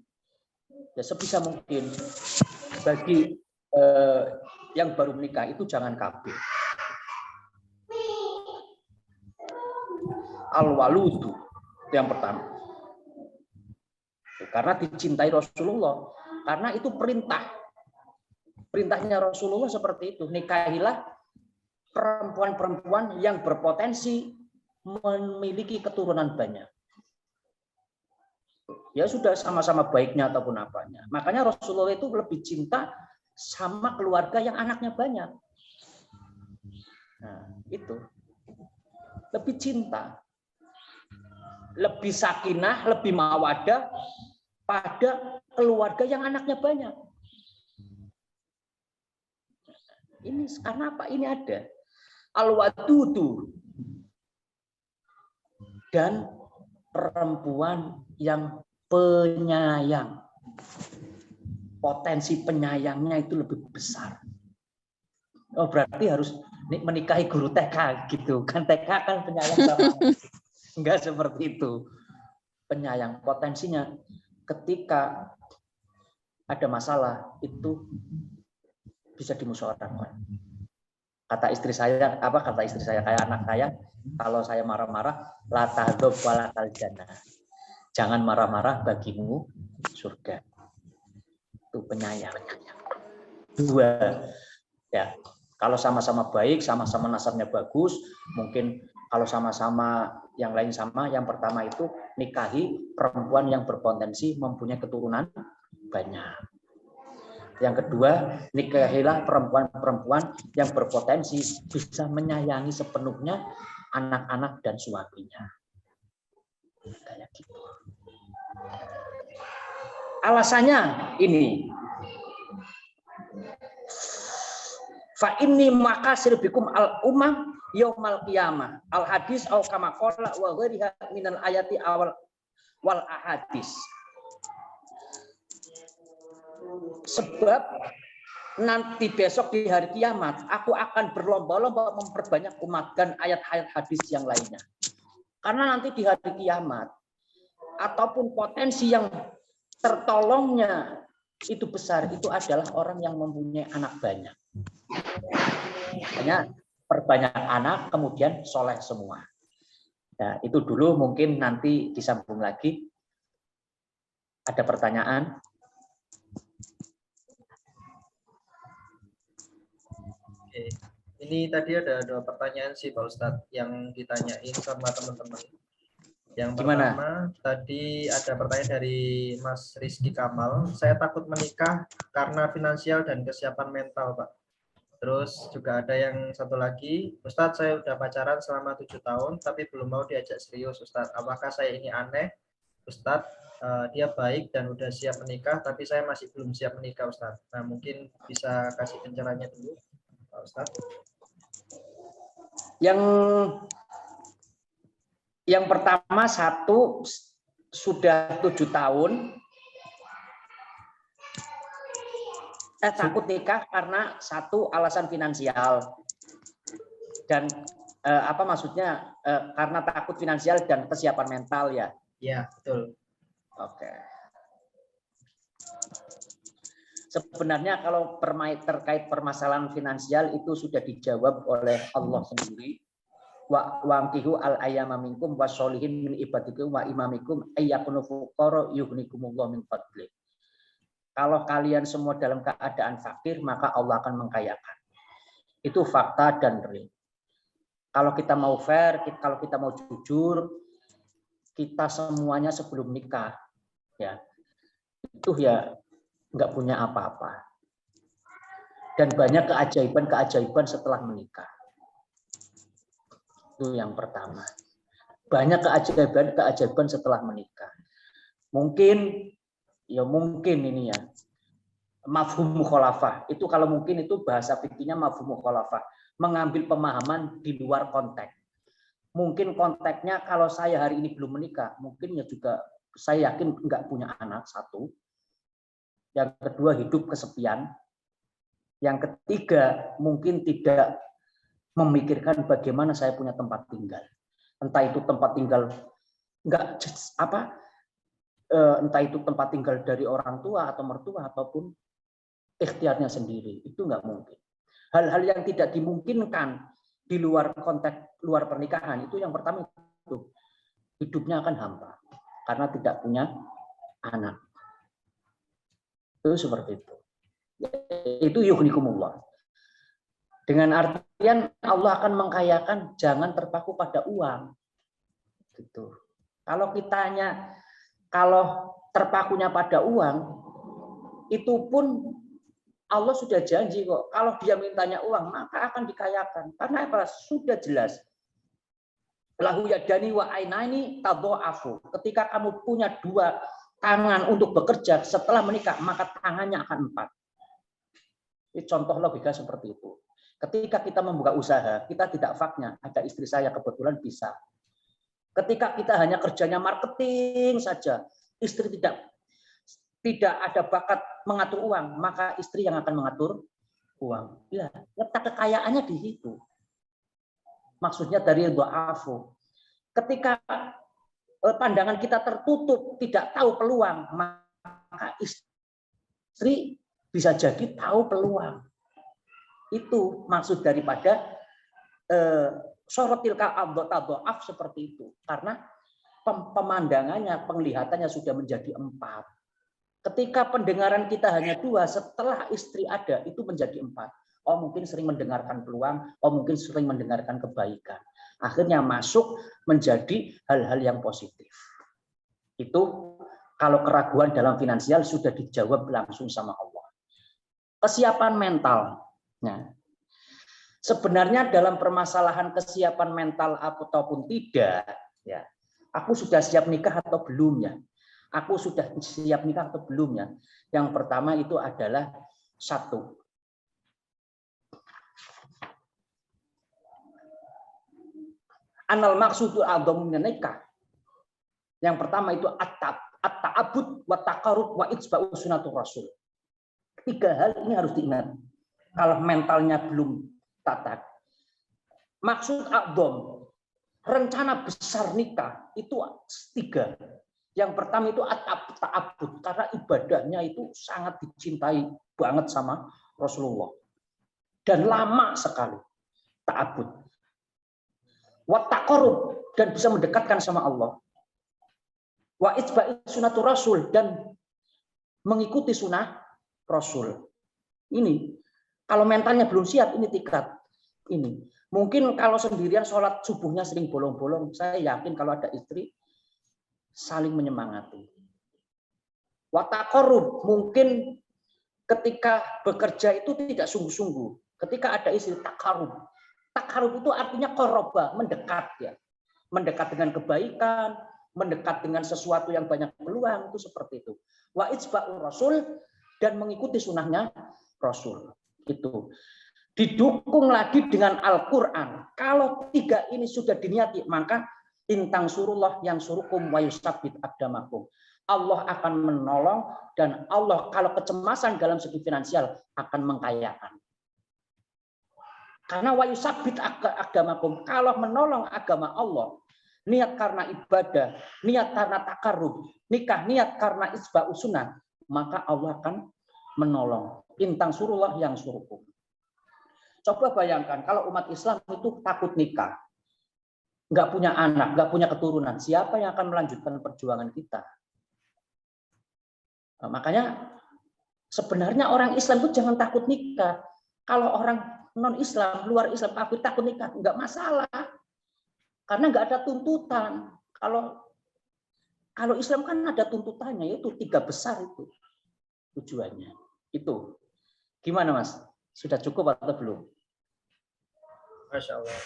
Ya sebisa mungkin bagi yang baru menikah itu jangan KB. Al-waludu itu yang pertama. Karena dicintai Rasulullah, karena itu perintah. Perintahnya Rasulullah seperti itu, nikahilah perempuan-perempuan yang berpotensi memiliki keturunan banyak. Ya sudah sama-sama baiknya ataupun apanya. Makanya Rasulullah itu lebih cinta sama keluarga yang anaknya banyak. Nah, itu. Lebih cinta. Lebih sakinah, lebih mawadah pada keluarga yang anaknya banyak. Ini karena apa? Ini ada al-wadudu dan perempuan yang penyayang. Potensi penyayangnya itu lebih besar. Oh, berarti harus menikahi guru TK gitu. Kan TK kan penyayang sama. Enggak seperti itu. Penyayang potensinya ketika ada masalah itu bisa dimusyawarahkan. Kata istri saya kayak anak saya, kalau saya marah-marah, la tahdhab wala taljana. Jangan marah-marah bagimu surga. Itu penyayang. Dua, ya kalau sama-sama baik, sama-sama nasabnya bagus, mungkin kalau sama-sama yang lain sama, yang pertama itu nikahi perempuan yang berpotensi mempunyai keturunan banyak. Yang kedua, nikahilah perempuan-perempuan yang berpotensi bisa menyayangi sepenuhnya anak-anak dan suaminya. Kayak gitu. Alasannya ini. Fa inni makasir bikum al umam yaumal qiyamah. Al hadis au kama qala wa ghairiha minal ayati awal wal ahadis. Sebab nanti besok di hari kiamat aku akan berlomba-lomba memperbanyak umat dan ayat-ayat hadis yang lainnya. Karena nanti di hari kiamat ataupun potensi yang tertolongnya itu besar, itu adalah orang yang mempunyai anak banyak. Makanya perbanyak anak kemudian soleh semua. Nah, itu dulu, mungkin nanti disambung lagi. Ada pertanyaan? Oke. Ini tadi ada 2 pertanyaan sih Pak Ustadz yang ditanyain sama teman-teman. Yang pertama, tadi ada pertanyaan dari Mas Rizky Kamal. Saya takut menikah karena finansial dan kesiapan mental, Pak. Terus juga ada yang satu lagi, Ustadz saya udah pacaran selama 7 tahun, tapi belum mau diajak serius, Ustadz. Apakah saya ini aneh? Ustadz, dia baik dan udah siap menikah, tapi saya masih belum siap menikah, Ustadz. Nah, mungkin bisa kasih pencerahannya dulu, Pak Ustadz. Yang pertama, satu, sudah 7 tahun takut nikah karena satu alasan finansial dan apa maksudnya karena takut finansial dan kesiapan mental ya. Ya, betul. Oke. Sebenarnya kalau terkait permasalahan finansial itu sudah dijawab oleh Allah sendiri. Wa wangkihu al ayyama minkum wasolihin min ibadikum wa imamikum ayyakunu fuqara yughnikumullah min fadli. Kalau kalian semua dalam keadaan fakir, maka Allah akan mengkayakan. Itu fakta dan real. Kalau kita mau fair, kalau kita mau jujur, kita semuanya sebelum nikah, ya itu ya nggak punya apa-apa. Dan banyak keajaiban-keajaiban setelah menikah. Itu yang pertama. Banyak keajaiban-keajaiban setelah menikah. Mungkin ini ya. Mafhum mukhalafah. Itu kalau mungkin itu bahasa fikihnya mafhum mukhalafah. Mengambil pemahaman di luar konteks. Mungkin konteksnya kalau saya hari ini belum menikah, mungkin ya juga saya yakin nggak punya anak, satu. Yang kedua, hidup kesepian. Yang ketiga, mungkin tidak memikirkan bagaimana saya punya tempat tinggal. Entah itu tempat tinggal entah itu tempat tinggal dari orang tua atau mertua ataupun ikhtiarnya sendiri, itu nggak mungkin. Hal-hal yang tidak dimungkinkan di luar konteks luar pernikahan itu yang pertama itu hidupnya akan hampa karena tidak punya anak. Itu seperti itu. Itu yughnikumullah. Dengan artian Allah akan mengkayakan, jangan terpaku pada uang. Gitu. Kalau terpakunya pada uang, itu pun Allah sudah janji kok. Kalau dia mintanya uang, maka akan dikayakan. Karena apa? Sudah jelas. Lahu yadani wa ainani tadha'afu. Ketika kamu punya 2 tangan untuk bekerja setelah menikah, maka tangannya akan 4. Ini contoh logika seperti itu. Ketika kita membuka usaha, kita tidak faknya. Ada istri saya kebetulan bisa. Ketika kita hanya kerjanya marketing saja, istri tidak ada bakat mengatur uang, maka istri yang akan mengatur uang. Ya, letak kekayaannya di situ. Maksudnya dari dha'afu. Ketika pandangan kita tertutup, tidak tahu peluang, maka istri bisa jadi tahu peluang. Itu maksud daripada sorotil ka'adha'af seperti itu. Karena pemandangannya, penglihatannya sudah menjadi 4. Ketika pendengaran kita hanya 2, setelah istri ada, itu menjadi 4. Oh mungkin sering mendengarkan peluang, oh mungkin sering mendengarkan kebaikan. Akhirnya masuk menjadi hal-hal yang positif. Itu kalau keraguan dalam finansial sudah dijawab langsung sama Allah. Kesiapan mental. Nah, sebenarnya dalam permasalahan kesiapan mental ataupun tidak, ya, aku sudah siap nikah atau belum ya? Aku sudah siap nikah atau belum ya? Yang pertama itu adalah satu. Anal maksudu adzamul nikah. Yang pertama itu at-ta'abbud wa taqarrub wa itsba'u sunnatur rasul. 3 hal ini harus diingat. Kalau mentalnya belum tatak. Maksud adzam, rencana besar nikah itu 3. Yang pertama itu at-ta'abbud, karena ibadahnya itu sangat dicintai banget sama Rasulullah. Dan lama sekali ta'abbud. Wa taqarrub, dan bisa mendekatkan sama Allah. Wa itsba'i sunnatur rasul, dan mengikuti sunnah Rasul. Ini kalau mentalnya belum siap, ini tingkat ini. Mungkin kalau sendirian sholat subuhnya sering bolong-bolong, saya yakin kalau ada istri saling menyemangati. Wa taqarrub, mungkin ketika bekerja itu tidak sungguh-sungguh. Ketika ada istri taqarrub. Taqarrub itu artinya qoroba, mendekat ya. Mendekat dengan kebaikan, mendekat dengan sesuatu yang banyak peluang, itu seperti itu. Wa itsba'ur rasul, dan mengikuti sunnahnya Rasul. Itu didukung lagi dengan Al-Quran. Kalau 3 ini sudah diniati, maka intang surullah yang surukum wa yusabbit aqdamakum. Allah akan menolong, dan Allah kalau kecemasan dalam segi finansial akan mengkayakan. Karena wa yusabbit aqdamakum, kalau menolong agama Allah, niat karena ibadah, niat karena takarrub, nikah niat karena isba'us sunnah, maka Allah akan menolong. Intang surullah yang surukum. Coba bayangkan kalau umat Islam itu takut nikah, nggak punya anak, nggak punya keturunan, siapa yang akan melanjutkan perjuangan kita? Nah, makanya sebenarnya orang Islam itu jangan takut nikah. Kalau orang non-Islam, luar Islam takut nikah, nggak masalah. Karena nggak ada tuntutan. Kalau Islam kan ada tuntutannya, yaitu 3 besar itu tujuannya. Itu. Gimana Mas? Sudah cukup atau belum? Masya Allah.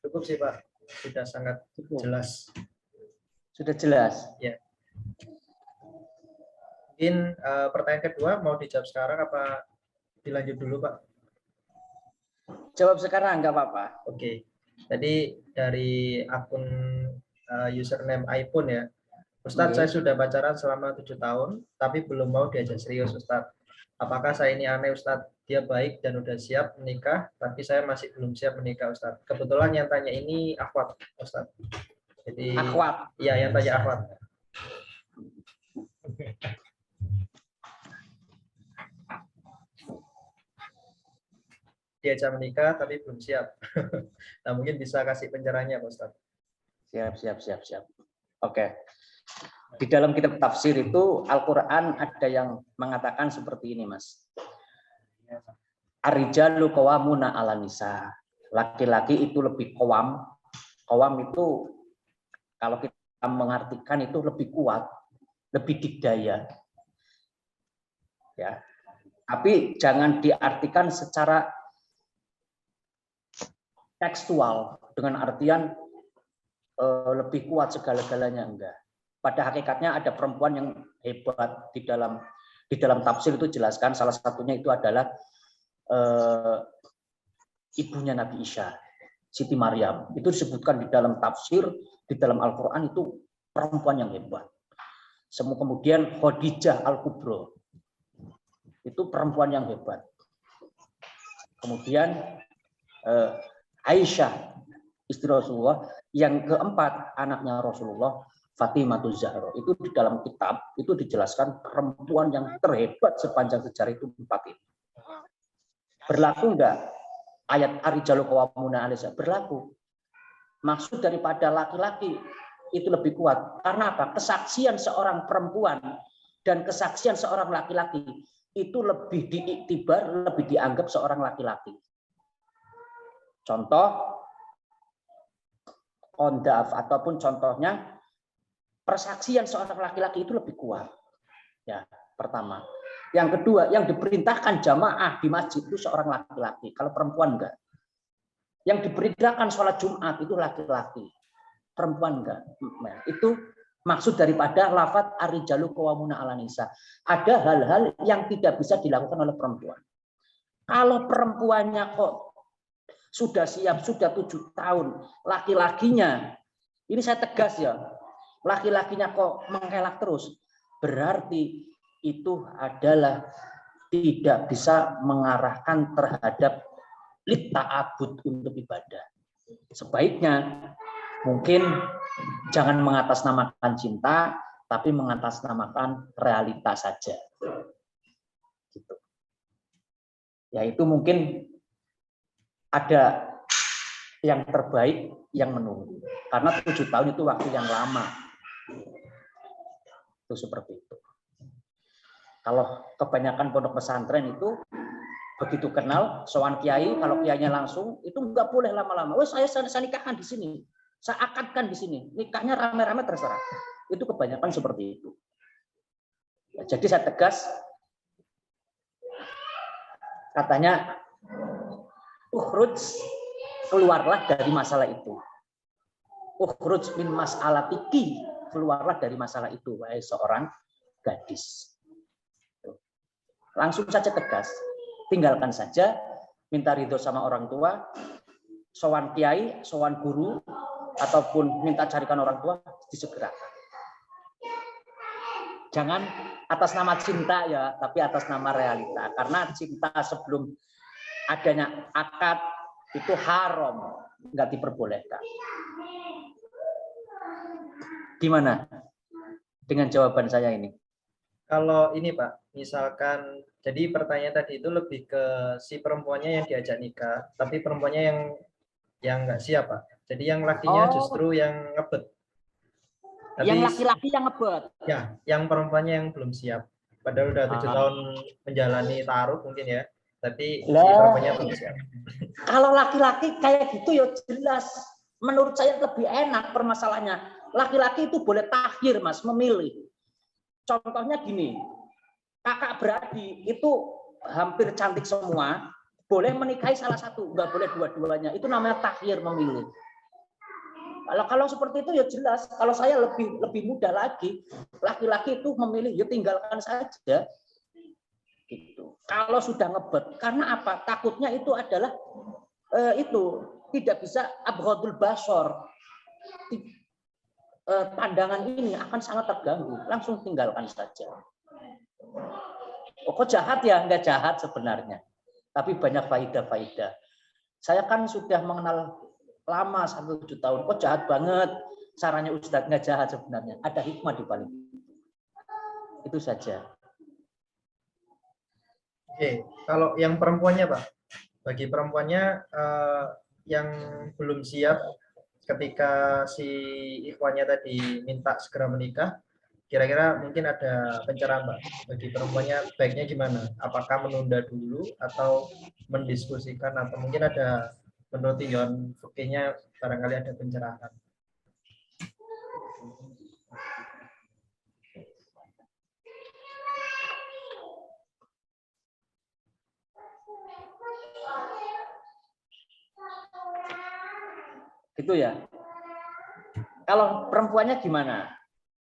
Cukup sih Pak. Sudah sangat jelas. Sudah jelas? Ya. Mungkin pertanyaan kedua mau dijawab sekarang apa dilanjut dulu Pak? Jawab sekarang, nggak apa-apa. Oke. Jadi dari akun username iPhone ya. Ustadz, saya sudah pacaran selama 7 tahun, tapi belum mau diajak serius Ustadz. Apakah saya ini aneh Ustadz? Dia baik dan udah siap menikah, tapi saya masih belum siap menikah Ustadz. Kebetulan yang tanya ini akhwat Ustadz. Jadi akhwat. Iya, yang tanya akhwat. Diajak menikah tapi belum siap. Nah, mungkin bisa kasih pencerahannya Pak Ustadz. Siap. Oke. Di dalam kitab tafsir itu Al-Quran ada yang mengatakan seperti ini, Mas. Ar-rijalu qawwamuna 'alan nisa. Laki-laki itu lebih qawam. Qawam itu kalau kita mengartikan itu lebih kuat, lebih dikdaya. Ya. Tapi jangan diartikan secara tekstual dengan artian lebih kuat segala-galanya, enggak. Pada hakikatnya ada perempuan yang hebat di dalam tafsir itu jelaskan, salah satunya itu adalah ibunya Nabi Isa, Siti Maryam. Itu disebutkan di dalam tafsir, di dalam Al-Quran itu perempuan yang hebat. Kemudian Khadijah Al-Kubra, itu perempuan yang hebat. Kemudian Aisyah, istri Rasulullah. Yang keempat, anaknya Rasulullah, Fatimah Zahra. Itu di dalam kitab itu dijelaskan perempuan yang terhebat sepanjang sejarah itu 4 itu. Berlaku enggak ayat ar-rijalu qawwamuna 'alan nisa? Berlaku. Maksud daripada laki-laki itu lebih kuat. Karena apa? Kesaksian seorang perempuan dan kesaksian seorang laki-laki itu lebih diiktibar, lebih dianggap seorang laki-laki. Contoh ondaf ataupun contohnya persaksian seorang laki-laki itu lebih kuat. Ya, pertama. Yang kedua, yang diperintahkan jamaah di masjid itu seorang laki-laki. Kalau perempuan enggak. Yang diperintahkan sholat Jumat itu laki-laki. Perempuan enggak. Itu maksud daripada lafadz ar-rijalu qawwamuna 'alan nisa. Ada hal-hal yang tidak bisa dilakukan oleh perempuan. Kalau perempuannya kok sudah siap, sudah 7 tahun, laki-lakinya, ini saya tegas ya, laki-lakinya kok mengelak terus, berarti itu adalah tidak bisa mengarahkan terhadap litta'abud untuk ibadah. Sebaiknya mungkin jangan mengatasnamakan cinta, tapi mengatasnamakan realitas saja. Gitu. Yaitu mungkin ada yang terbaik yang menunggu. Karena 7 tahun itu waktu yang lama. Itu seperti itu. Kalau kebanyakan pondok pesantren itu begitu kenal, sowan kiai, kalau kiainya langsung, itu nggak boleh lama-lama. Wah, saya nikahkan di sini. Saya akadkan di sini. Nikahnya rame-rame terserah. Itu kebanyakan seperti itu. Jadi saya tegas, katanya, ukhruj, keluarlah dari masalah itu. Ukhruj min mas'alatiki, keluarlah dari masalah itu, wahai seorang gadis. Langsung saja tegas, tinggalkan saja, minta ridho sama orang tua, sowan kiai, sowan guru, ataupun minta carikan orang tua, disegerakan. Jangan atas nama cinta ya, tapi atas nama realita. Karena cinta sebelum adanya akad itu haram, nggak diperbolehkan. Gimana dengan jawaban saya ini? Kalau ini Pak, misalkan, jadi pertanyaan tadi itu lebih ke si perempuannya yang diajak nikah, tapi perempuannya yang nggak siap Pak. Jadi yang lakinya justru yang ngebet. Tapi, yang laki-laki yang ngebet. Ya, yang perempuannya yang belum siap. Padahal udah 7 tahun menjalani taruh mungkin ya, tapi si perempuannya belum siap. Kalau laki-laki kayak gitu ya jelas, menurut saya lebih enak permasalahannya. Laki-laki itu boleh takhir Mas, memilih. Contohnya gini, kakak beradik itu hampir cantik semua, boleh menikahi salah satu, nggak boleh dua-duanya. Itu namanya takhir, memilih. Kalau seperti itu ya jelas. Kalau saya lebih mudah lagi, laki-laki itu memilih ya tinggalkan saja. Gitu. Kalau sudah ngebet, karena apa? Takutnya itu adalah itu tidak bisa abghadul basor. Pandangan ini akan sangat terganggu. Langsung tinggalkan saja. Oh, kok jahat ya? Enggak jahat sebenarnya. Tapi banyak faidah-faidah. Saya kan sudah mengenal lama 1 tahun. Kok jahat banget? Caranya Ustadz nggak jahat sebenarnya. Ada hikmah di balik. Itu saja. Oke, kalau yang perempuannya Pak, bagi perempuannya yang belum siap ketika si ikhwannya tadi minta segera menikah, kira-kira mungkin ada pencerahan Pak bagi perempuannya baiknya gimana? Apakah menunda dulu atau mendiskusikan, atau mungkin ada menurut tinjauan fikihnya barangkali ada pencerahan? Gitu ya. Kalau perempuannya gimana?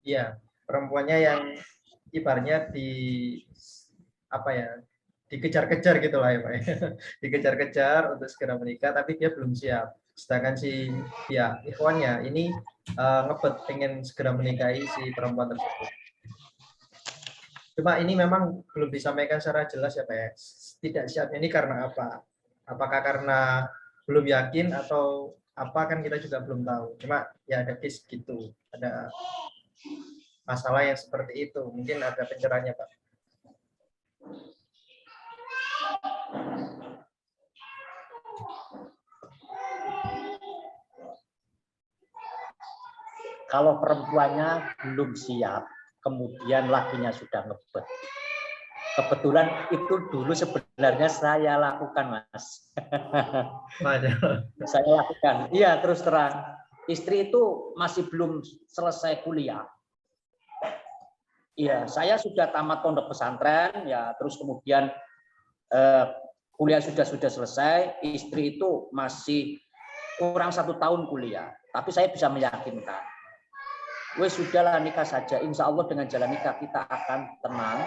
Iya, perempuannya yang ibaratnya dikejar-kejar gitu lah ya Pak. Dikejar-kejar untuk segera menikah, tapi dia belum siap. Sedangkan si ikhwannya ini ngebet pengen segera menikahi si perempuan tersebut. Cuma ini memang belum disampaikan secara jelas ya Pak ya. Tidak siapnya ini karena apa? Apakah karena belum yakin atau apa, kan kita juga belum tahu. Cuma ya ada case gitu, ada masalah yang seperti itu. Mungkin ada pencerahannya Pak. Kalau perempuannya belum siap, kemudian lakinya sudah ngebet. Kebetulan itu dulu sebenarnya saya lakukan, Mas. Saya lakukan. Iya, terus terang. Istri itu masih belum selesai kuliah. Iya, saya sudah tamat pondok pesantren, ya, terus kemudian kuliah sudah selesai. Istri itu masih kurang 1 tahun kuliah, tapi saya bisa meyakinkan. Wes sudahlah, nikah saja. Insya Allah dengan jalan nikah kita akan tenang.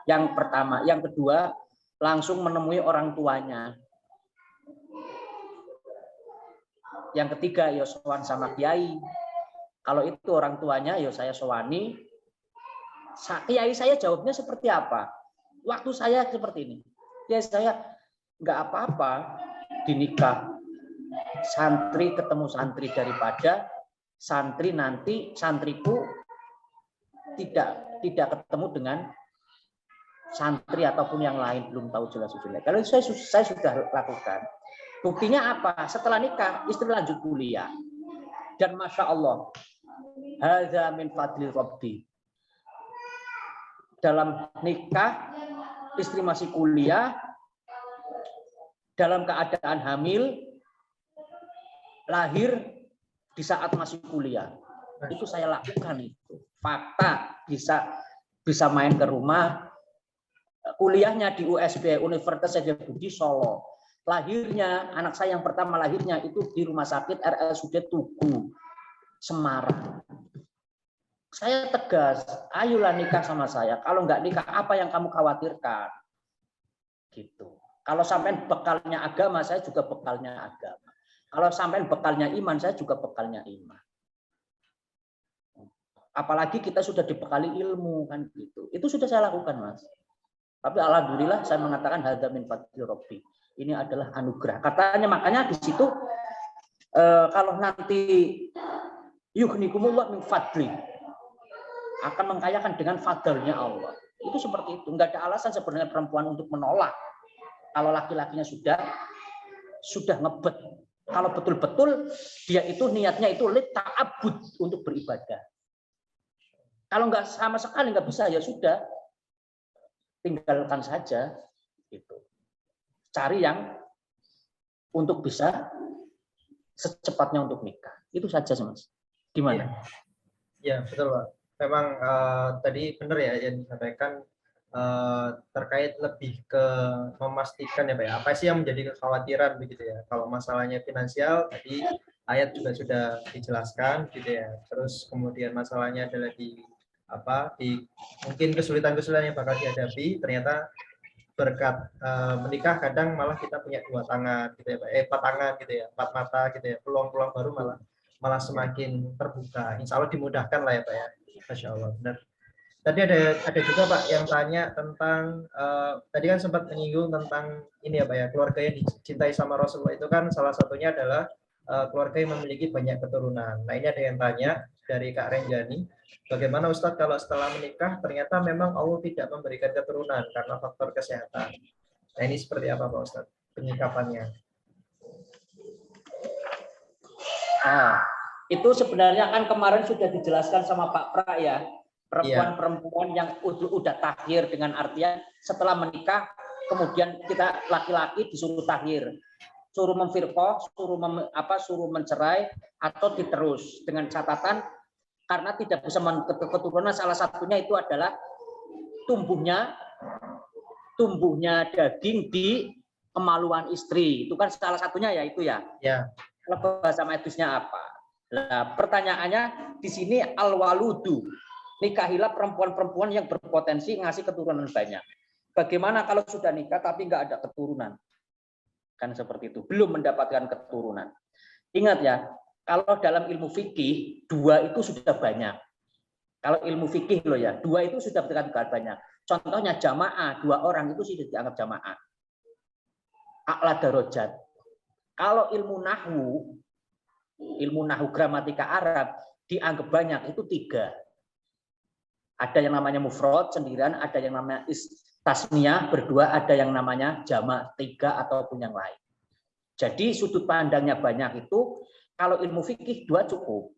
Yang pertama, yang kedua, langsung menemui orang tuanya. Yang ketiga, ya sowan sama kiai. Kalau itu orang tuanya, ya saya sowani. Kiai saya jawabnya seperti apa? Waktu saya seperti ini. Kiai saya nggak apa-apa dinikah. Santri ketemu santri daripada santriku tidak ketemu dengan santri ataupun yang lain, belum tahu jelas-jelas. Kalau saya sudah lakukan. Buktinya apa? Setelah nikah, istri lanjut kuliah. Dan Masya Allah, hadza min fadli Rabbi. Dalam nikah, istri masih kuliah, dalam keadaan hamil, lahir di saat masih kuliah. Itu saya lakukan itu. Fakta, bisa main ke rumah. Kuliahnya di USB, Universitas Saja Budi Solo. Lahirnya, anak saya yang pertama lahirnya itu di Rumah Sakit RSUD Tugu, Semarang. Saya tegas, ayolah nikah sama saya. Kalau nggak nikah, apa yang kamu khawatirkan? Gitu. Kalau sampai bekalnya agama, saya juga bekalnya agama. Kalau sampai bekalnya iman, saya juga bekalnya iman. Apalagi kita sudah dibekali ilmu kan gitu. Itu sudah saya lakukan, Mas. Tapi alhamdulillah saya mengatakan hadza min fadli rabbi. Ini adalah anugerah. Katanya makanya di situ kalau nanti yughnikumullah min fadli, akan mengkayakan dengan fadlnya Allah. Itu seperti itu. Enggak ada alasan sebenarnya perempuan untuk menolak. Kalau laki-lakinya sudah ngebet. Kalau betul-betul dia itu niatnya itu ta'abbud untuk beribadah. Kalau nggak sama sekali nggak bisa, ya sudah, tinggalkan saja. Gitu. Cari yang untuk bisa secepatnya untuk nikah. Itu saja, Mas. Gimana? Ya, betul, Pak. Memang tadi benar ya yang disampaikan terkait lebih ke memastikan ya Pak ya, apa sih yang menjadi kekhawatiran begitu ya. Kalau masalahnya finansial tadi ayat juga sudah dijelaskan gitu ya. Terus kemudian masalahnya adalah di mungkin kesulitan-kesulitan yang bakal dihadapi, ternyata berkat menikah kadang malah kita punya 2 tangan gitu ya Pak. 4 tangan gitu ya, 4 mata gitu ya. Peluang-peluang baru malah semakin terbuka. Insya Allah dimudahkan lah ya Pak ya. Masya Allah, benar. Tadi ada juga Pak yang tanya tentang tadi kan sempat menyinggung tentang ini ya Pak ya, keluarga yang dicintai sama Rasulullah itu kan salah satunya adalah keluarga yang memiliki banyak keturunan. Nah ini ada yang tanya dari Kak Renjani, bagaimana Ustadz kalau setelah menikah ternyata memang Allah tidak memberikan keturunan karena faktor kesehatan. Nah ini seperti apa Pak Ustadz penyikapannya? Itu sebenarnya kan kemarin sudah dijelaskan sama Pak Pra ya. Perempuan-perempuan yang udah tahir, dengan artian setelah menikah kemudian kita laki-laki disuruh tahir, suruh memfirqah, suruh mencerai atau diterus, dengan catatan karena tidak bisa keturunan, salah satunya itu adalah tumbuhnya daging di kemaluan istri. Itu kan salah satunya ya itu ya. Ya. Kalau bahasa medisnya apa? Nah, pertanyaannya di sini al-waludu. Nikahilah perempuan-perempuan yang berpotensi ngasih keturunan banyak. Bagaimana kalau sudah nikah tapi nggak ada keturunan? Kan seperti itu, belum mendapatkan keturunan. Ingat ya, kalau dalam ilmu fikih 2 itu sudah banyak. Kalau ilmu fikih loh ya, 2 itu sudah banyak. Contohnya jamaah, 2 orang itu sudah dianggap jamaah. A'la darajat. Kalau ilmu nahwu gramatika Arab dianggap banyak itu 3. Ada yang namanya mufrad sendirian, ada yang namanya tasniyah berdua, ada yang namanya jamak 3 ataupun yang lain. Jadi sudut pandangnya banyak itu, kalau ilmu fikih 2 cukup.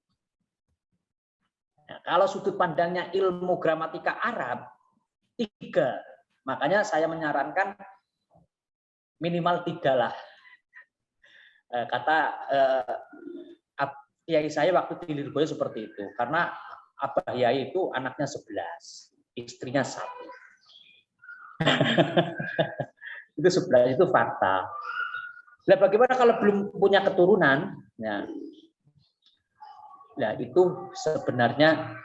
Nah, kalau sudut pandangnya ilmu gramatika Arab 3. Makanya saya menyarankan minimal 3 lah. Kata kiai saya waktu di Lirboyo seperti itu, karena Abah Yai itu anaknya 11, istrinya 1. Itu 11, itu fakta. Nah, bagaimana kalau belum punya keturunan? Nah, itu sebenarnya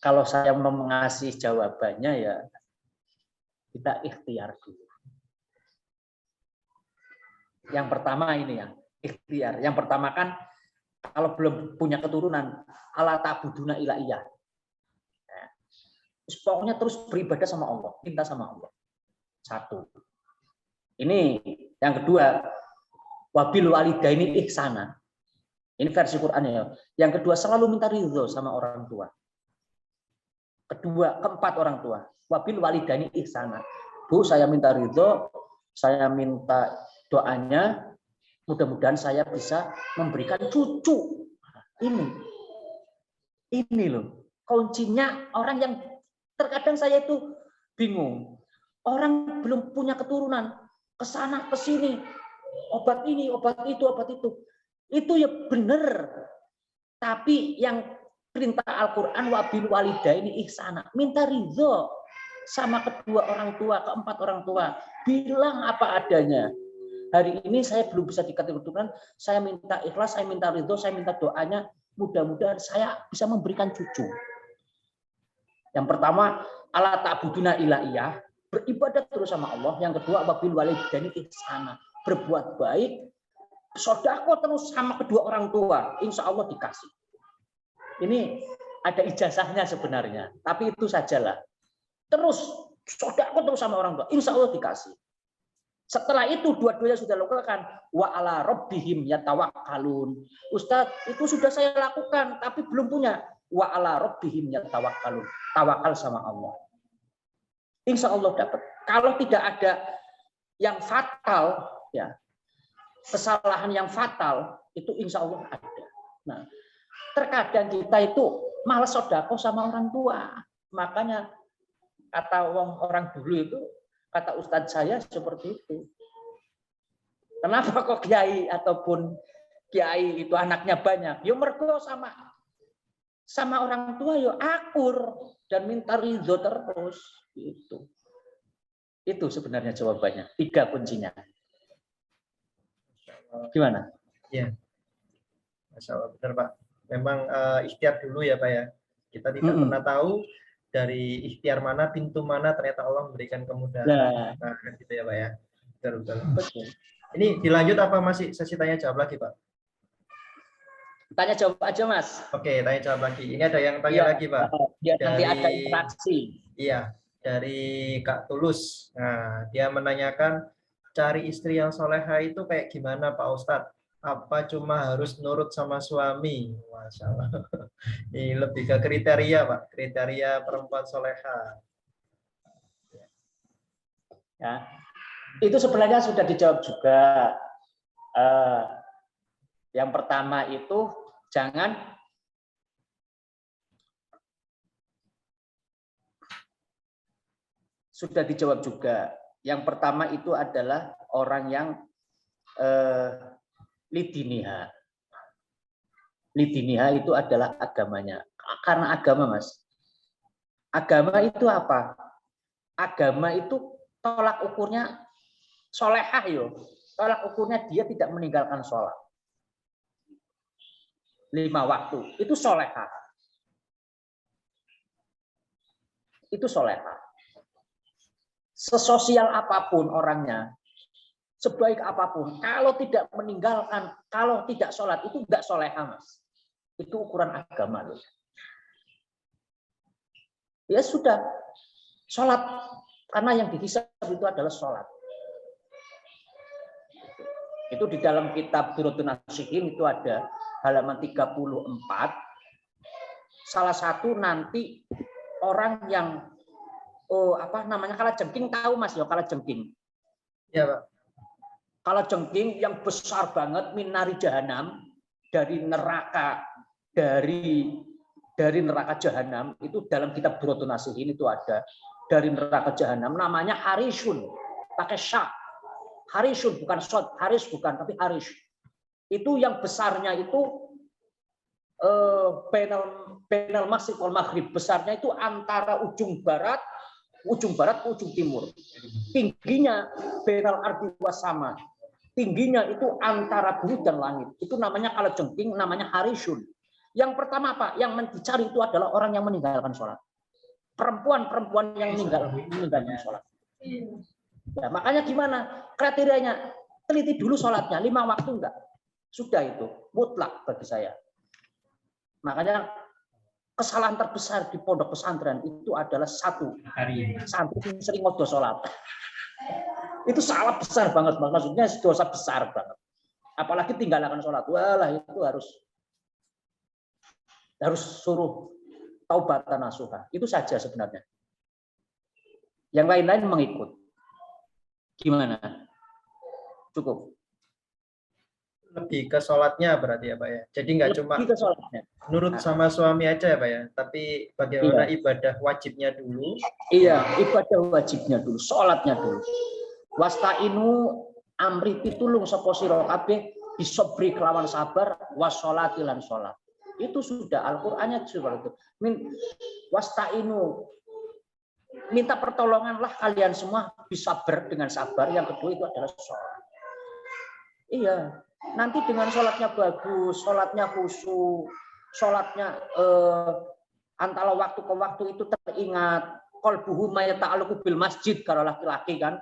kalau saya mau mengasih jawabannya ya kita ikhtiar dulu. Yang pertama ini ya, ikhtiar. Yang pertama kan kalau belum punya keturunan, ala ta'buduna ila iya. Nah, pokoknya terus beribadah sama Allah, minta sama Allah. 1. Ini yang kedua, wabil walidaini ihsana. Ini versi Quran ya. Yang kedua, selalu minta ridho sama orang tua. Keempat orang tua, wabil walidaini ihsana. Bu, saya minta ridho, saya minta doanya, mudah-mudahan saya bisa memberikan cucu. Ini loh kuncinya. Orang yang terkadang saya itu bingung. Orang belum punya keturunan, kesana kesini, obat ini, obat itu, obat itu. Itu ya benar. Tapi yang perintah Al-Quran wabil walidaini ihsana, minta ridho sama kedua orang tua, keempat orang tua. Bilang apa adanya. Hari ini saya belum bisa dikasih keturunan, saya minta ikhlas, saya minta ridho, saya minta doanya, mudah-mudahan saya bisa memberikan cucu. Yang pertama, ala ta'buduna ila iya, beribadah terus sama Allah. Yang kedua, wabil walidaini ihsana, berbuat baik, sedekah terus sama kedua orang tua, insya Allah dikasih. Ini ada ijazahnya sebenarnya, tapi itu sajalah. Terus sedekah terus sama orang tua, insya Allah dikasih. Setelah itu dua-duanya sudah lakukan, wa ala rabbihim yatawakkalun. Ustadz, itu sudah saya lakukan, tapi belum punya. Wa ala rabbihim yatawakkalun. Tawakal sama Allah. Insya Allah dapat. Kalau tidak ada yang fatal, ya kesalahan yang fatal, itu insya Allah ada. Nah, terkadang kita itu malas sedekah sama orang tua. Makanya kata orang dulu itu, kata Ustadz saya seperti itu. Kenapa kok kiai ataupun kiai itu anaknya banyak? Yo mergo sama orang tua yo akur dan minta ridho terus. Itu sebenarnya jawabannya. 3 kuncinya. Gimana? Iya. Masya Allah, benar Pak. Memang ikhtiar dulu ya Pak ya. Kita tidak pernah tahu dari ikhtiar mana, pintu mana ternyata Allah memberikan kemudahan. Nah, gitu ya Pak ya. Betul. Ini dilanjut apa masih sesi tanya jawab lagi Pak? Tanya jawab aja Mas. Oke, tanya jawab lagi. Ini ada yang tanya lagi Pak. Biar nanti ada interaksi. Iya, dari Kak Tulus. Nah, dia menanyakan cari istri yang soleha itu kayak gimana Pak Ustadz? Apa cuma harus nurut sama suami? Masya Allah. Ini lebih ke kriteria Pak, kriteria perempuan soleha. Ya, itu sebenarnya sudah dijawab juga. Yang pertama itu jangan sudah dijawab juga. Yang pertama itu adalah orang yang lidiniha. Lidiniha itu adalah agamanya. Karena agama, Mas. Agama itu apa? Agama itu tolak ukurnya solehah yo. Tolak ukurnya dia tidak meninggalkan sholat. 5 waktu. Itu solehah. Itu solehah. Sesosial apapun orangnya, sebaik apapun, kalau tidak meninggalkan, kalau tidak sholat, itu enggak solehah, Mas. Itu ukuran agama loh. Ya sudah, sholat. Karena yang dihisab itu adalah sholat. Itu di dalam kitab Durratun Nasihin itu ada halaman 34. Salah satu nanti orang yang kalajengking tahu Mas ya, kalajengking. Ya, Pak. Kalajengking yang besar banget minari jahanam dari neraka neraka jahanam itu dalam kitab Durratun Nasihin itu ada dari neraka jahanam namanya Harisun pakai syak. Harisun bukan shot, haris bukan tapi haris. Itu yang besarnya itu Bainal Masyriq wal Maghrib, besarnya itu antara ujung barat ke ujung timur. Tingginya Bainal Ardi was Sama. Tingginya itu antara bumi dan langit. Itu namanya kalajengking, namanya harisun. Yang pertama apa? Yang dicari itu adalah orang yang meninggalkan sholat. Perempuan yang meninggalkan sholat. Ya, makanya gimana? Kriterianya teliti dulu sholatnya, 5 waktu enggak. Sudah itu mutlak bagi saya. Makanya kesalahan terbesar di pondok pesantren itu adalah santri sering ngodo sholat. Itu salah besar banget, maksudnya dosa besar banget. Apalagi tinggalkan sholat, walah itu harus suruh taubatan nasuha. Itu saja sebenarnya. Yang lain-lain mengikut. Gimana? Cukup. Lebih ke sholatnya berarti ya Pak ya. Jadi nggak cuma nurut sama suami aja ya Pak ya. Tapi bagaimana ibadah wajibnya dulu. Iya, ibadah wajibnya dulu, sholatnya dulu. Wasta'inu amri pitulung sapa sira kabeh bisobri kelawan sabar washolati lan sholat. Itu sudah Al-Qur'annya seperti itu. Wasta'inu, minta pertolonganlah kalian semua bisabar dengan sabar. Yang kedua itu adalah sholat. Iya, nanti dengan sholatnya bagus, sholatnya khusyuk, sholatnya antara waktu ke waktu itu teringat. Qalbuhu mayata'alluqu bil masjid kalau laki-laki kan.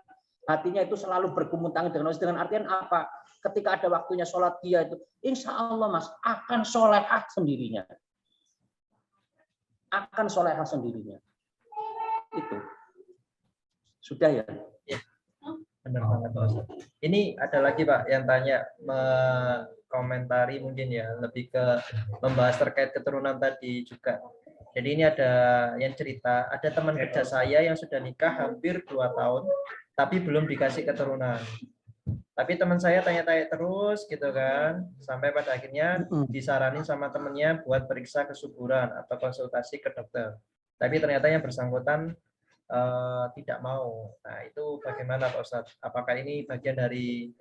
hatinya itu selalu bergumul tangan dengan artian apa? Ketika ada waktunya sholat dia itu, insya Allah Mas akan sholehah sendirinya. Akan sholehah sendirinya. Itu. Sudah ya? Ya, benar banget Pak Ustadz. Ini ada lagi Pak yang tanya, komentari mungkin ya, lebih ke membahas terkait keturunan tadi juga. Jadi ini ada yang cerita, ada teman kerja saya yang sudah nikah hampir 2 tahun, tapi belum dikasih keturunan. Tapi teman saya tanya-tanya terus gitu kan, sampai pada akhirnya disaranin sama temennya buat periksa kesuburan atau konsultasi ke dokter. Tapi ternyata yang bersangkutan tidak mau. Nah itu bagaimana Pak Ustadz? Apakah ini bagian dari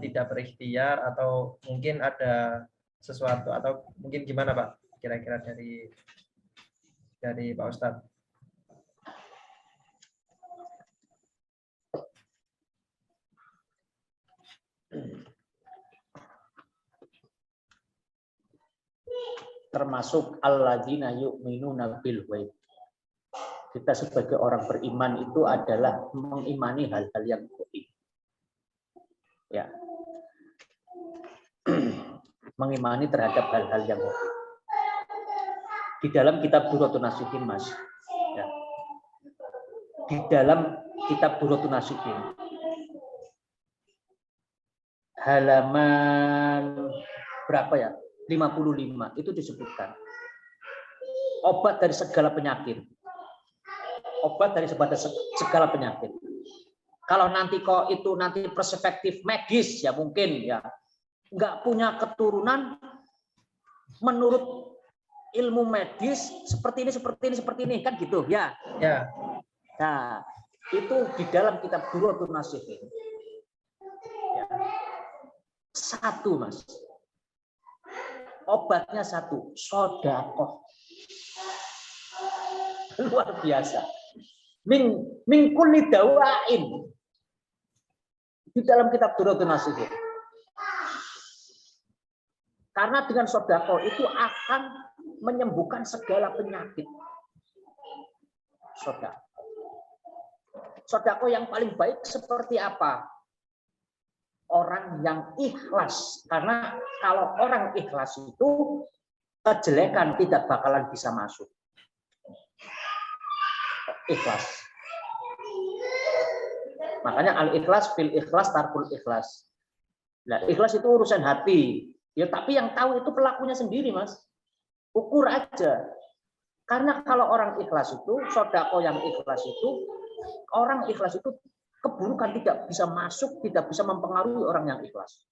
tidak berikhtiar atau mungkin ada sesuatu atau mungkin gimana Pak? Kira-kira dari Pak Ustadz. Termasuk alladzina yu'minuna bil ghaib. Kita sebagai orang beriman itu adalah mengimani hal-hal yang gaib. Ya. Mengimani terhadap hal-hal yang gaib. Di dalam kitab Durratun Nasihin, Mas. Ya. Di dalam kitab Durratun Nasihin. Halaman berapa ya? 55 itu disebutkan. Obat dari segala penyakit. Obat dari segala penyakit. Kalau nanti kok itu nanti perspektif medis ya mungkin ya nggak punya keturunan menurut ilmu medis seperti ini kan gitu ya. Ya. Nah itu di dalam kitab Durratun Nasihin. Ya. Satu Mas. Obatnya satu, sodakoh. Luar biasa. Min kulli dawain. Di dalam kitab Durratun Nasihin. Karena dengan sodakoh itu akan menyembuhkan segala penyakit. Sodakoh. Sodakoh yang paling baik seperti apa? Orang yang ikhlas. Karena kalau orang ikhlas itu kejelekan tidak bakalan bisa masuk. Ikhlas. Makanya al-ikhlas fil ikhlas tarkul ikhlas. Nah, ikhlas itu urusan hati. Ya, tapi yang tahu itu pelakunya sendiri, Mas. Ukur aja. Karena kalau orang ikhlas itu, sodako yang ikhlas itu, orang ikhlas itu keburukan tidak bisa masuk, tidak bisa mempengaruhi orang yang ikhlas.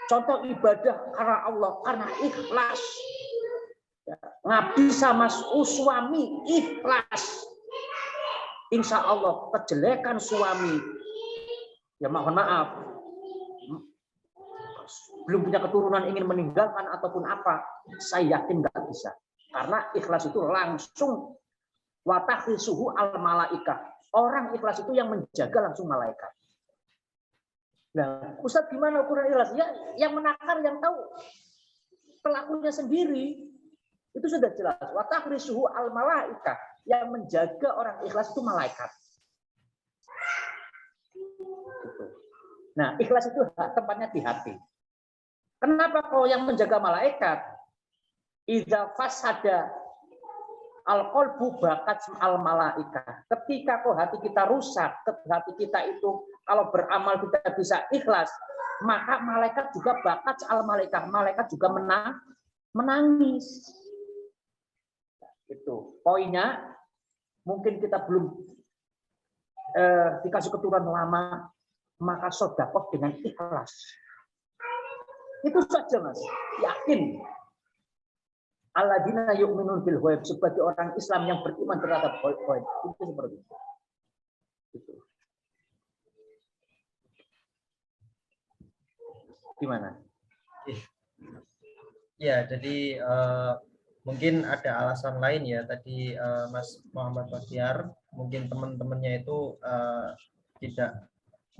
Contoh ibadah karena Allah, karena ikhlas. Ya, ngabdi sama suami ikhlas. Insya Allah kejelekan suami, ya mohon maaf, belum punya keturunan ingin meninggalkan ataupun apa, saya yakin nggak bisa. Karena ikhlas itu langsung watakhisuhu al malaikah. Orang ikhlas itu yang menjaga langsung malaikat. Nah, Ustadz gimana ukuran ikhlas? Ya, yang menakar yang tahu pelakunya sendiri. Itu sudah jelas. Watakhisuhu al malaikah. Yang menjaga orang ikhlas itu malaikat. Nah, ikhlas itu tempatnya di hati. Kenapa kau yang menjaga malaikat? Idza fasada al-qalbu bakat al malaikah. Ketika kau hati kita rusak, hati kita itu kalau beramal tidak bisa ikhlas, maka malaikat juga bakat al malaikah. Malaikat juga menangis. Itu poinnya. Mungkin kita belum dikasih keturunan lama, maka sodakoh dengan ikhlas. Itu saja Mas, yakin. Alladzina yu'minun bil ghaib, sebagai orang Islam yang beriman terhadap ghaib. Itu seperti itu. Gitu. Gimana? Ya, jadi mungkin ada alasan lain ya tadi Mas Muhammad Bahtiar, mungkin teman-temannya itu tidak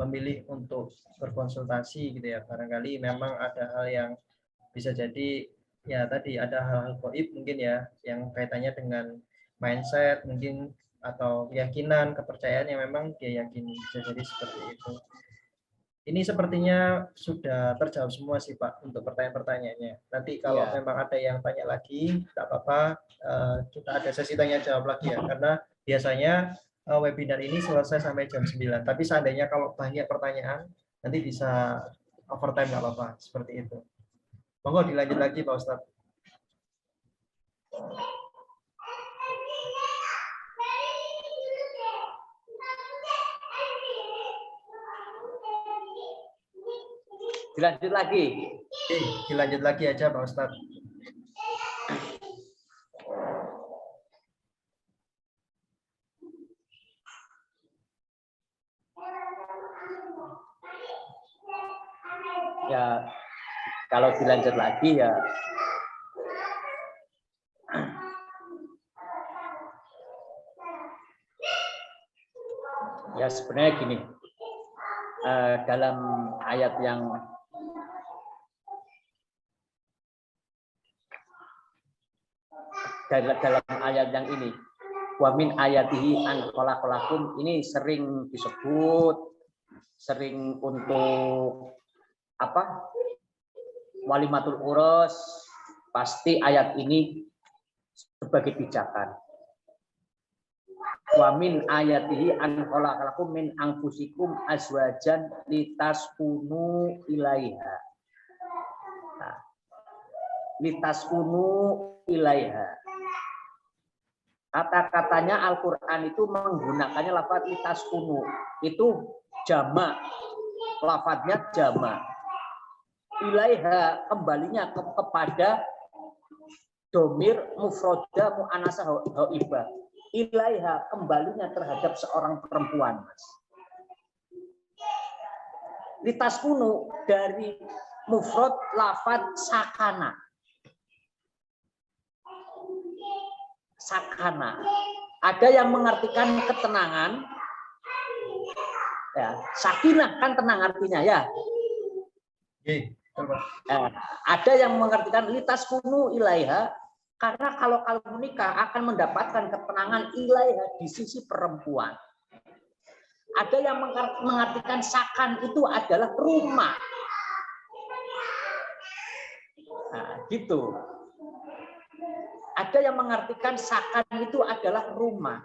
memilih untuk berkonsultasi gitu ya, barangkali memang ada hal yang bisa jadi ya tadi ada hal-hal gaib mungkin ya yang kaitannya dengan mindset, mungkin atau keyakinan, kepercayaan yang memang dia yakini. Bisa jadi seperti itu. Ini sepertinya sudah terjawab semua sih Pak untuk pertanyaan-pertanyaannya. Nanti kalau memang ada yang tanya lagi, tidak apa-apa, kita ada sesi tanya jawab lagi ya, karena biasanya webinar ini selesai sampai jam 9. Tapi seandainya kalau banyak pertanyaan, nanti bisa overtime nggak apa-apa, seperti itu. Monggo dilanjut lagi Pak Ustadz. Dilanjut lagi. Oke, dilanjut lagi aja Pak Ustadz. Ya, kalau dilanjut lagi ya ya sebenarnya gini, dalam ayat yang ini, wa min ayatihi an khalaqalakum, ini sering disebut, sering untuk apa? Walimatul urus, pasti ayat ini sebagai pijakan. Wa min ayatihi an khalaqalakum min anfusikum azwajan litaskunu ilaiha. Nah, litaskunu ilaiha. Kata-katanya Al-Qur'an itu menggunakannya lafaz litaskunu. Itu jamak. Lafaznya jamak. Ilaiha, kembalinya kepada domir mufroda mu'anasah hoibah. Ilaiha, kembalinya terhadap seorang perempuan. Litaskunu dari mufrod lafaz sakana. Sakana. Ada yang mengartikan ketenangan. Ya, sakinah kan tenang artinya ya. Ada yang mengartikan litaskunu ilaiha, karena kalau menikah akan mendapatkan ketenangan ilaiha di sisi perempuan. Ada yang mengartikan sakan itu adalah rumah. Nah, gitu. Ada yang mengartikan sakan itu adalah rumah.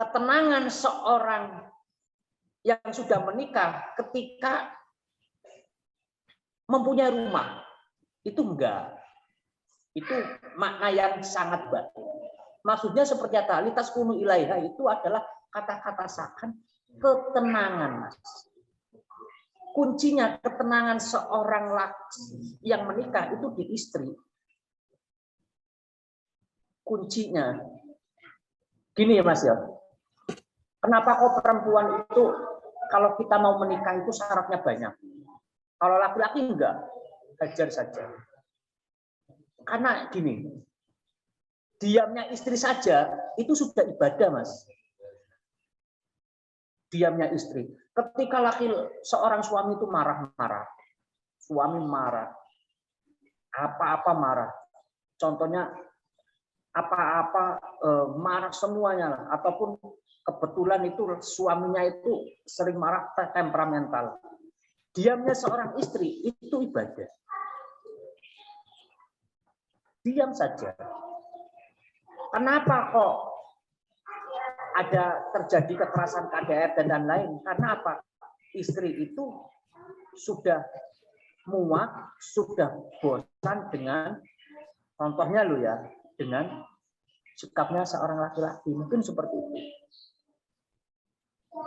Ketenangan seorang yang sudah menikah ketika mempunyai rumah, itu enggak. Itu makna yang sangat baik. Maksudnya seperti apa? Litaskunu ilaiha itu adalah kata-kata sakan, ketenangan, Mas. Kuncinya ketenangan seorang laki yang menikah itu di istri. Kuncinya. Gini ya Mas ya. Kenapa kok perempuan itu kalau kita mau menikah itu syaratnya banyak? Kalau laki-laki enggak, hajar saja. Karena gini, diamnya istri saja itu sudah ibadah, Mas. Diamnya istri. Ketika seorang suami itu marah-marah, suami marah, apa-apa marah. Contohnya apa-apa marah semuanya, ataupun kebetulan itu suaminya itu sering marah, temperamental. Diamnya seorang istri itu ibadah. Diam saja. Kenapa kok ada terjadi kekerasan KDRT dan lain-lain? Karena apa? Istri itu sudah muak, sudah bosan dengan, contohnya lo ya, dengan sikapnya seorang laki-laki. Mungkin seperti itu.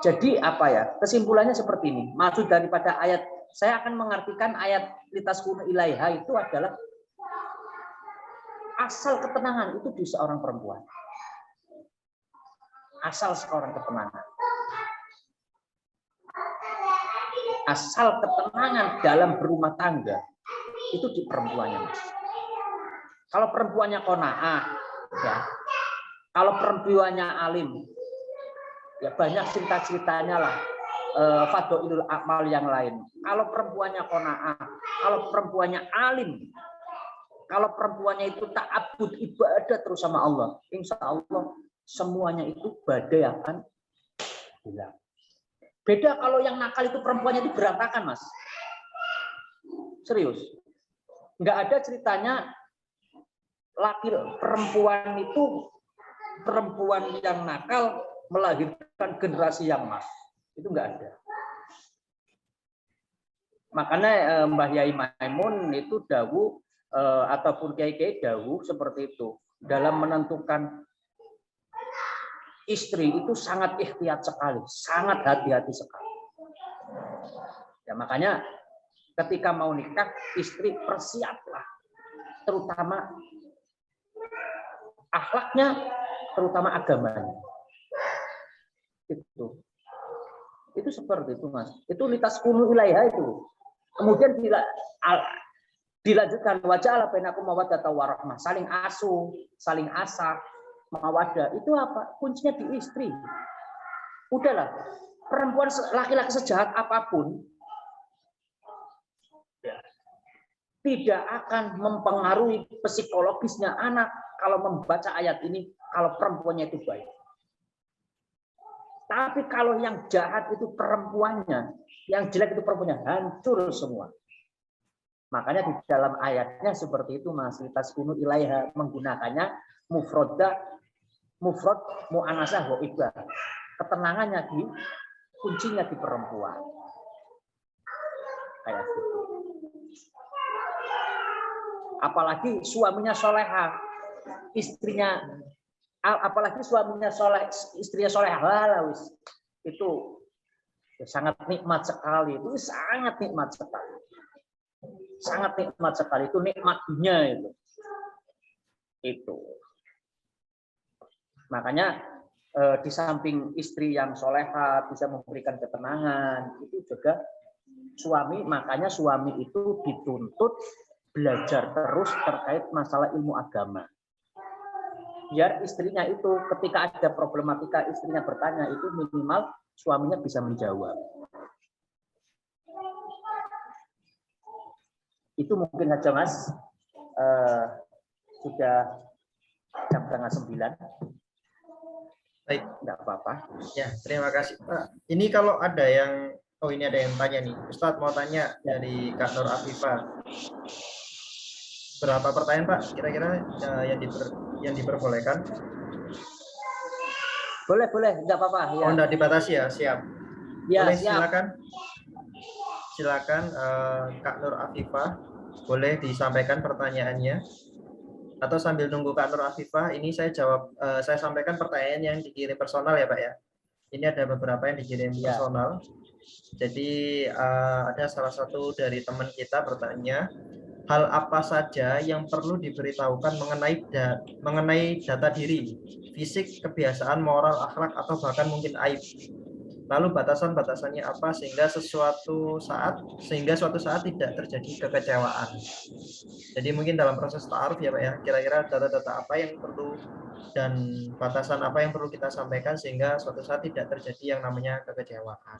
Jadi apa ya? Kesimpulannya seperti ini. Maksud daripada ayat, saya akan mengartikan ayat litaskunu ilaiha itu adalah asal ketenangan itu di seorang perempuan. Asal seorang ketenangan. Asal ketenangan dalam berumah tangga itu di perempuannya, Mas. Kalau perempuannya qanaah, ya. Kalau perempuannya alim, ya banyak cerita-ceritanya lah, fadhailul amal yang lain. Kalau perempuannya qanaah, kalau perempuannya alim, kalau perempuannya itu ta'abbud ibadah terus sama Allah, insya Allah semuanya itu badai akan hilang. Beda kalau yang nakal itu perempuannya itu berantakan, Mas. Serius. Nggak ada ceritanya perempuan yang nakal melahirkan generasi yang emas. Itu nggak ada. Makanya Mbah Yai Maimun itu dawuh ataupun kiai-kiai dawuh seperti itu. Dalam menentukan istri itu sangat ikhtiat sekali, sangat hati-hati sekali. Ya makanya ketika mau nikah, istri persiaplah, terutama akhlaknya, terutama agamanya. Itu seperti itu, Mas. Itu litaskunu ilaiha itu. Kemudian dilanjutkan waja'ala bainakum mawaddatan warahmah, saling asuh, saling asah, mawaddah. Itu apa? Kuncinya di istri. Udahlah, perempuan laki-laki sejahat apapun tidak akan mempengaruhi psikologisnya anak kalau membaca ayat ini kalau perempuannya itu baik. Tapi kalau yang jahat itu perempuannya, yang jelek itu perempuannya, hancur semua. Makanya di dalam ayatnya seperti itu, Mas. Taskunu ilaiha, menggunakannya mufrad mu'anasah wa ibah. Ketenangannya kuncinya di perempuan. Kayak gitu. Apalagi suaminya soleha, apalagi suaminya soleh, istrinya soleha, itu sangat nikmat sekali. Itu sangat nikmat sekali. Sangat nikmat sekali. Itu nikmatnya itu. Makanya di samping istri yang soleha bisa memberikan ketenangan, itu juga suami. Makanya suami itu dituntut belajar terus terkait masalah ilmu agama. Biar istrinya itu ketika ada problematika istrinya bertanya itu minimal suaminya bisa menjawab. Itu mungkin saja, Mas. Sudah jam 8:30. Baik, enggak apa-apa. Ya, terima kasih, Pak. Ini kalau ada yang ini ada yang tanya nih. Ustadz mau tanya dari Kak Nur Afifah. Berapa pertanyaan, Pak? Kira-kira yang diperbolehkan? Boleh, enggak apa-apa. Ya. Oh, enggak dibatasi ya, siap. Ya, boleh, siap. Silakan Kak Nur Afifah, boleh disampaikan pertanyaannya. Atau sambil nunggu Kak Nur Afifah, ini saya sampaikan pertanyaan yang dikirim personal ya, Pak ya. Ini ada beberapa yang dikirim personal. Jadi ada salah satu dari teman kita bertanya, hal apa saja yang perlu diberitahukan mengenai data diri, fisik, kebiasaan, moral, akhlak, atau bahkan mungkin aib. Lalu batasan-batasannya apa sehingga suatu saat tidak terjadi kekecewaan. Jadi mungkin dalam proses ta'aruf ya Pak ya, kira-kira data-data apa yang perlu dan batasan apa yang perlu kita sampaikan sehingga suatu saat tidak terjadi yang namanya kekecewaan.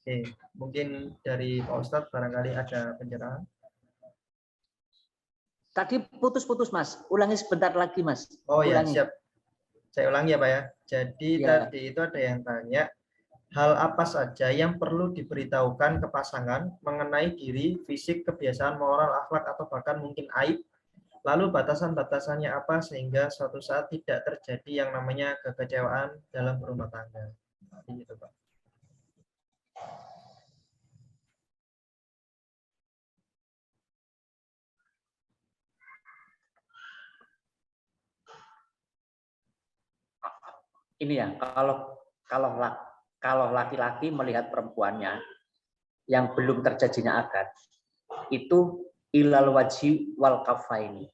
Oke, mungkin dari Pak Ustadz barangkali ada pencerahan. Tadi putus-putus, Mas. Ulangi sebentar lagi, Mas. Oh ya, ulangi. siap. Saya ulangi ya Pak ya. Jadi tadi itu ada yang tanya, hal apa saja yang perlu diberitahukan ke pasangan mengenai diri, fisik, kebiasaan, moral, akhlak, atau bahkan mungkin aib. Lalu batasan-batasannya apa sehingga suatu saat tidak terjadi yang namanya kekecewaan dalam berumah tangga. Gitu, Pak. Ini ya, kalau laki-laki melihat perempuannya yang belum terjadinya akad, itu ilal wajhi wal kafaini.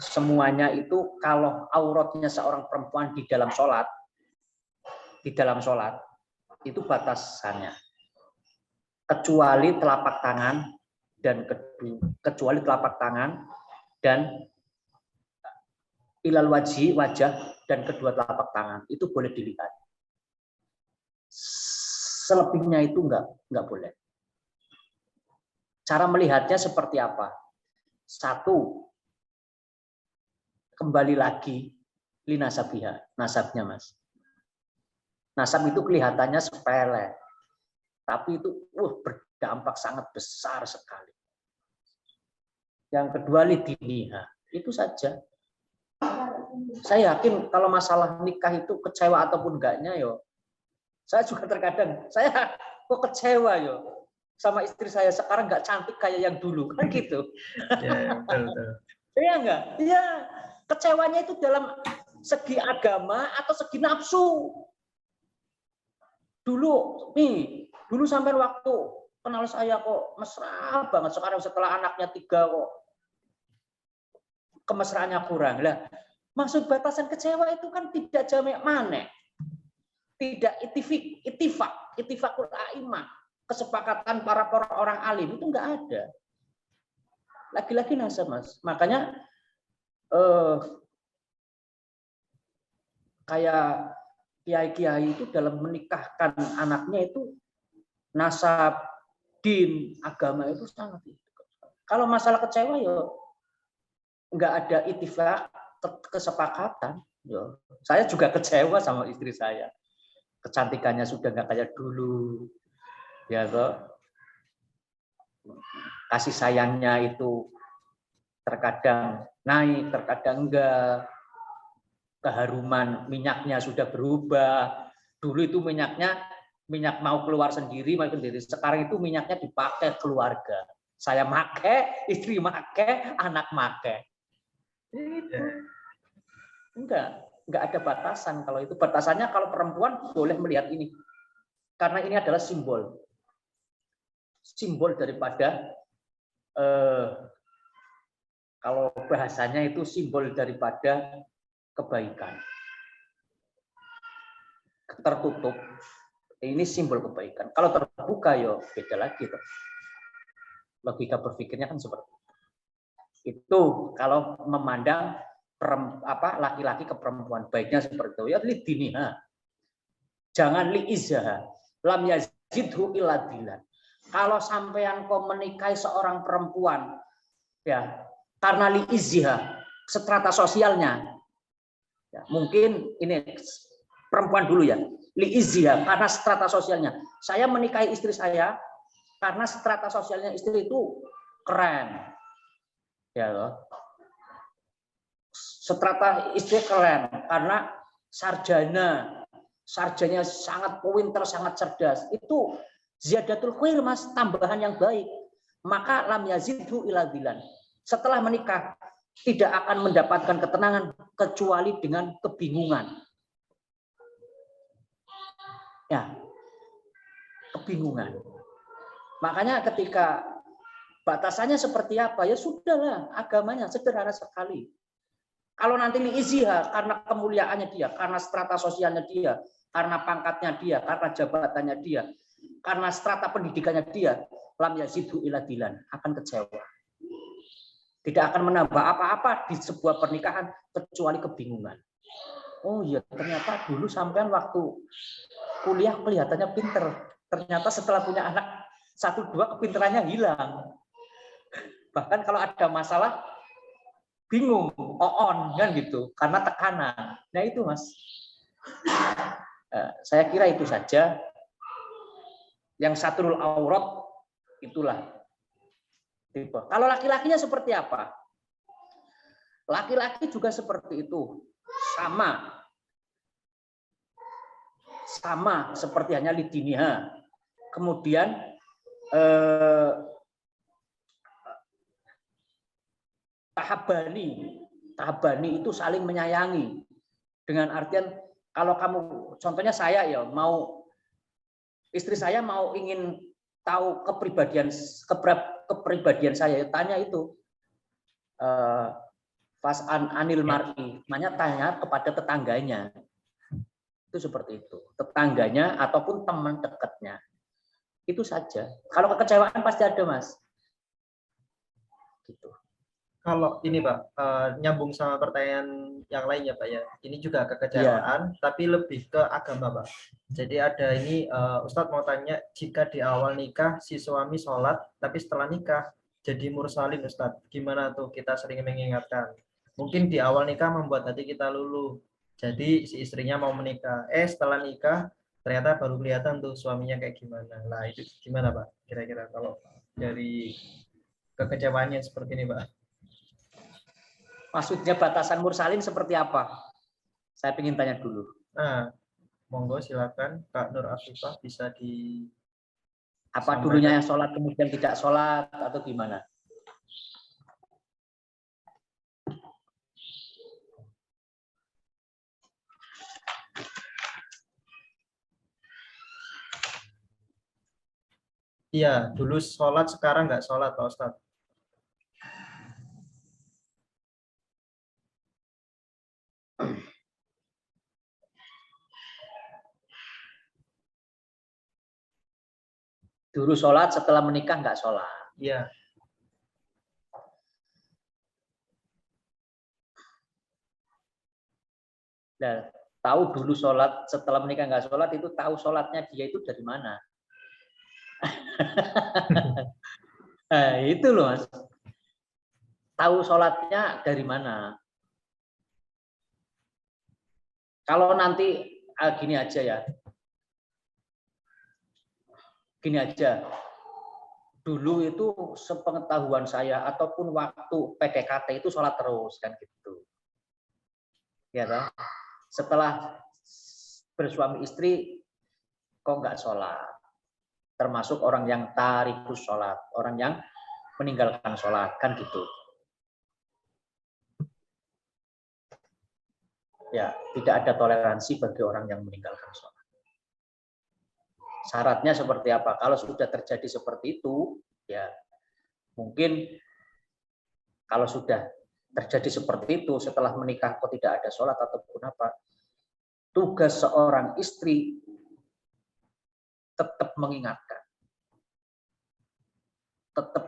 Semuanya itu kalau auratnya seorang perempuan di dalam sholat itu batasannya. Kecuali telapak tangan dan ilal wajhi, wajah, dan kedua telapak tangan itu boleh dilihat. Selebihnya itu enggak boleh. Cara melihatnya seperti apa? Satu, kembali lagi linasabiha, nasabnya Mas. Nasab itu kelihatannya sepele, tapi itu berdampak sangat besar sekali. Yang kedua lidiniha, itu saja. Saya yakin kalau masalah nikah itu kecewa ataupun enggaknya yo. Saya juga terkadang saya kok kecewa yo sama istri saya sekarang nggak cantik kayak yang dulu kan gitu. Ya, betul. Iya enggak? Iya. Kecewanya itu dalam segi agama atau segi nafsu. Dulu sampai waktu kenal saya kok mesra banget, sekarang setelah anaknya 3 kok kemesraannya kurang. Lah, maksud batasan kecewa itu kan tidak jamak maneh. Tidak ittifaqul a'imah. Kesepakatan para orang alim itu enggak ada. Lagi-lagi nasab, Mas. Makanya kayak kiai-kiai itu dalam menikahkan anaknya itu nasab, din, agama itu sangat. Kalau masalah kecewa ya enggak ada ittifaq, kesepakatan. Ya. Saya juga kecewa sama istri saya. Kecantikannya sudah enggak kayak dulu. Ya toh. Kasih sayangnya itu terkadang naik, terkadang enggak. Keharuman minyaknya sudah berubah. Dulu itu minyak mau keluar sendiri. Sekarang itu minyaknya dipakai keluarga. Saya make, istri make, anak make. Itu enggak ada batasan. Kalau itu batasannya kalau perempuan boleh melihat ini. Karena ini adalah simbol daripada kalau bahasanya itu simbol daripada kebaikan. Tertutup ini simbol kebaikan. Kalau terbuka ya beda lagi tuh. Logika berpikirnya kan seperti itu. Kalau memandang laki-laki ke perempuan baiknya seperti itu. Ya lidiniha. Jangan liizah. Lam yazidhu illa dilan. Kalau sampean kau menikahi seorang perempuan ya karena liizah strata sosialnya ya, mungkin ini perempuan dulu ya liizah karena strata sosialnya saya menikahi istri saya karena strata sosialnya istri itu keren ya loh. Strata istri keren karena sarjanya sangat pintar, sangat cerdas. Itu ziyadatul khair, Mas, tambahan yang baik. Maka lam yazidhu ila dilan. Setelah menikah tidak akan mendapatkan ketenangan kecuali dengan kebingungan. Ya. Kebingungan. Makanya ketika batasannya seperti apa, ya sudahlah, agamanya sederhana sekali. Kalau nanti liiziha karena kemuliaannya dia, karena strata sosialnya dia, karena pangkatnya dia, karena jabatannya dia, karena strata pendidikannya dia, lam yazidhu ila dilan, akan kecewa. Tidak akan menambah apa-apa di sebuah pernikahan kecuali kebingungan. Oh iya, ternyata dulu sampean waktu kuliah kelihatannya pinter. Ternyata setelah punya anak 1-2 kepinterannya hilang. Bahkan kalau ada masalah bingung, on kan gitu, karena tekanan. Nah itu Mas. Saya kira itu saja. Yang satrul aurat itulah tipe. Kalau laki-lakinya seperti apa? Laki-laki juga seperti itu, sama seperti hanya lidiniha. Kemudian tahabani itu saling menyayangi. Dengan artian kalau kamu, contohnya saya ya mau istri saya mau ingin tahu kepribadian saya, tanya itu pas anil mar'i, tanya kepada tetangganya. Itu seperti itu, tetangganya ataupun teman dekatnya. Itu saja. Kalau kekecewaan pasti ada, Mas. Gitu. Kalau ini Pak, nyambung sama pertanyaan yang lain ya Pak ya. Ini juga Iya. kekecewaan, tapi lebih ke agama Pak. Jadi ada ini Ustadz mau tanya, jika di awal nikah si suami sholat, tapi setelah nikah jadi mursalin Ustadz, gimana tuh kita sering mengingatkan. Mungkin di awal nikah membuat hati kita luluh. Jadi si istrinya mau menikah, setelah nikah ternyata baru kelihatan tuh suaminya kayak gimana. Nah itu gimana Pak? Kira-kira kalau dari kekecewaannya seperti ini Pak. Maksudnya batasan mursalin seperti apa? Saya ingin tanya dulu. Nah, monggo silakan Kak Nur Afifah bisa di Apa dulunya yang sholat kemudian tidak sholat atau gimana? Iya, dulu sholat sekarang nggak sholat Pak Ustadz. Dulu sholat, setelah menikah nggak sholat. Iya. Nah, tahu dulu sholat, setelah menikah nggak sholat, itu tahu sholatnya dia itu dari mana? Nah, itu loh Mas. Tahu sholatnya dari mana? Kalau nanti gini aja ya. Gini aja. Dulu itu sepengetahuan saya ataupun waktu PDKT itu sholat terus kan gitu. Ya toh? Setelah bersuami istri kok nggak sholat. Termasuk orang yang tarikus sholat, orang yang meninggalkan sholat kan gitu. Ya, tidak ada toleransi bagi orang yang meninggalkan sholat. Syaratnya seperti apa? Kalau sudah terjadi seperti itu, ya mungkin kalau sudah terjadi seperti itu setelah menikah kok tidak ada sholat ataupun apa, tugas seorang istri tetap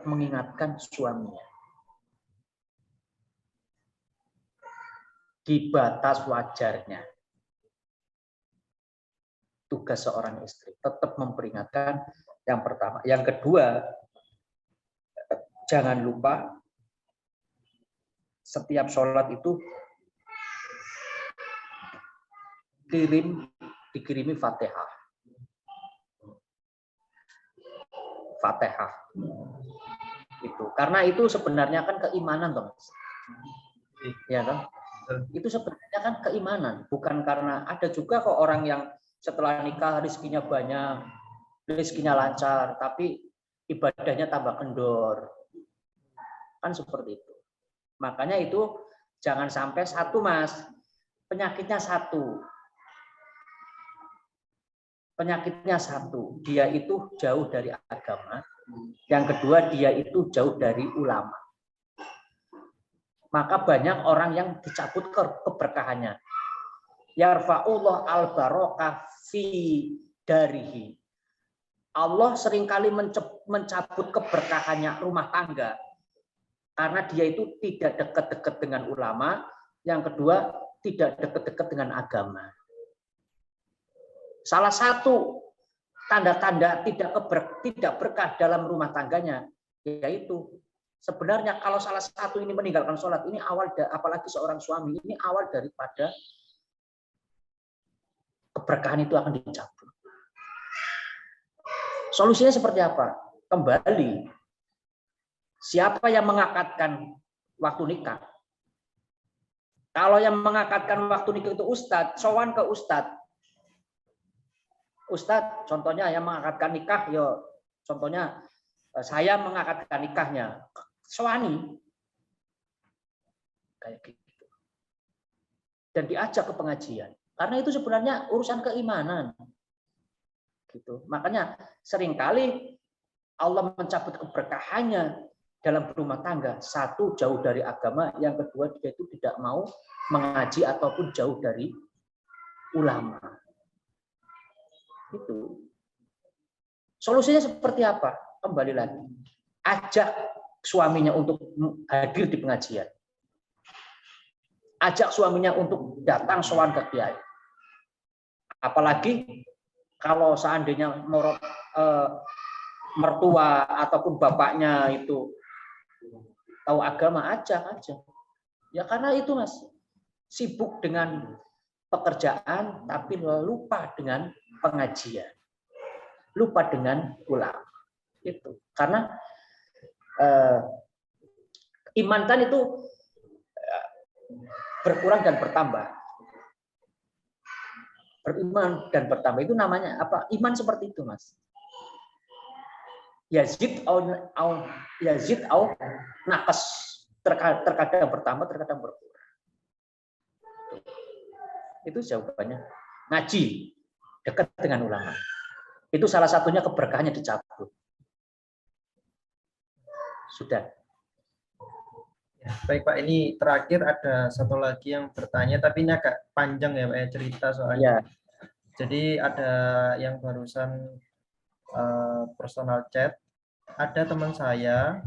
mengingatkan suaminya di batas wajarnya. Tugas seorang istri tetap memperingatkan yang pertama. Yang kedua, jangan lupa setiap sholat itu dikirimi Fatihah. Fatihah. Itu karena itu sebenarnya kan keimanan, Mas. Ya kan? Itu sebenarnya kan keimanan, bukan karena ada juga kok orang yang setelah nikah rezekinya banyak, rezekinya lancar, tapi ibadahnya tambah kendor. Kan seperti itu. Makanya itu jangan sampai satu, Mas. Penyakitnya satu. Penyakitnya satu. Dia itu jauh dari agama. Yang kedua, dia itu jauh dari ulama. Maka banyak orang yang dicabut keberkahannya. Yarfa'ullah al-barokah fi darihi. Allah seringkali mencabut keberkahannya rumah tangga karena dia itu tidak dekat-dekat dengan ulama, yang kedua tidak dekat-dekat dengan agama. Salah satu tanda-tanda tidak berkah dalam rumah tangganya yaitu sebenarnya kalau salah satu ini meninggalkan sholat, ini awal, apalagi seorang suami, ini awal daripada keberkahan itu akan dicabut. Solusinya seperti apa? Kembali, siapa yang mengakadkan waktu nikah? Kalau yang mengakadkan waktu nikah itu ustadz, sowan ke ustadz. Ustadz, contohnya yang mengakadkan nikah, yo, contohnya saya mengakadkan nikahnya, sowani, kayak gitu. Dan diajak ke pengajian. Karena itu sebenarnya urusan keimanan. Gitu. Makanya seringkali Allah mencabut keberkahannya dalam berumah tangga. Satu, jauh dari agama. Yang kedua, dia itu tidak mau mengaji ataupun jauh dari ulama. Itu. Solusinya seperti apa? Kembali lagi. Ajak suaminya untuk hadir di pengajian. Ajak suaminya untuk datang sowan ke kiai. Apalagi kalau seandainya mertua ataupun bapaknya itu tahu agama, ajak aja. Ya karena itu Mas, sibuk dengan pekerjaan tapi lupa dengan pengajian. Lupa dengan ulama. Itu. Karena iman kan itu berkurang dan bertambah. Beriman dan bertambah itu namanya apa? Iman seperti itu, Mas. Yazid au naqas, terkadang bertambah, terkadang berkurang. Itu jawabannya. Ngaji dekat dengan ulama. Itu salah satunya keberkahannya dicabut. Sudah. Ya, baik Pak, ini terakhir ada satu lagi yang bertanya, tapi ini agak panjang ya Pak ya, cerita soalnya. Ya. Jadi ada yang barusan personal chat, ada teman saya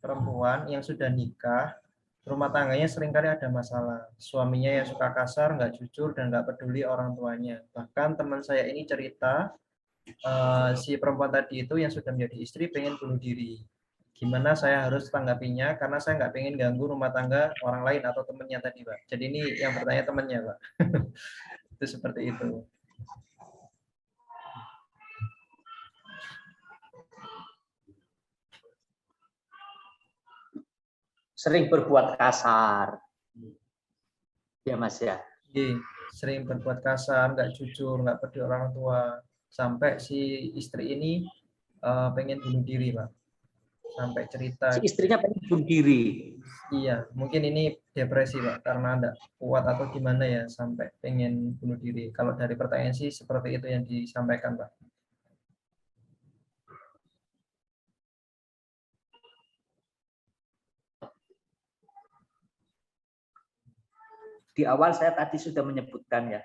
perempuan yang sudah nikah, rumah tangganya seringkali ada masalah. Suaminya yang suka kasar, nggak jujur, dan nggak peduli orang tuanya. Bahkan teman saya ini cerita, si perempuan tadi itu yang sudah menjadi istri pengen bunuh diri. Gimana saya harus tanggapinya, karena saya nggak pengen ganggu rumah tangga orang lain atau temannya tadi, Pak. Jadi ini yang bertanya temannya, Pak. Itu seperti itu. Sering berbuat kasar. Ya Mas ya. Sering berbuat kasar, nggak jujur, nggak peduli orang tua. Sampai si istri ini pengen bunuh diri, Pak. Sampai cerita. Si istrinya pengen bunuh diri. Iya, mungkin ini depresi Pak, karena enggak kuat atau gimana ya sampai pengen bunuh diri. Kalau dari pertanyaan sih seperti itu yang disampaikan Pak. Di awal saya tadi sudah menyebutkan ya.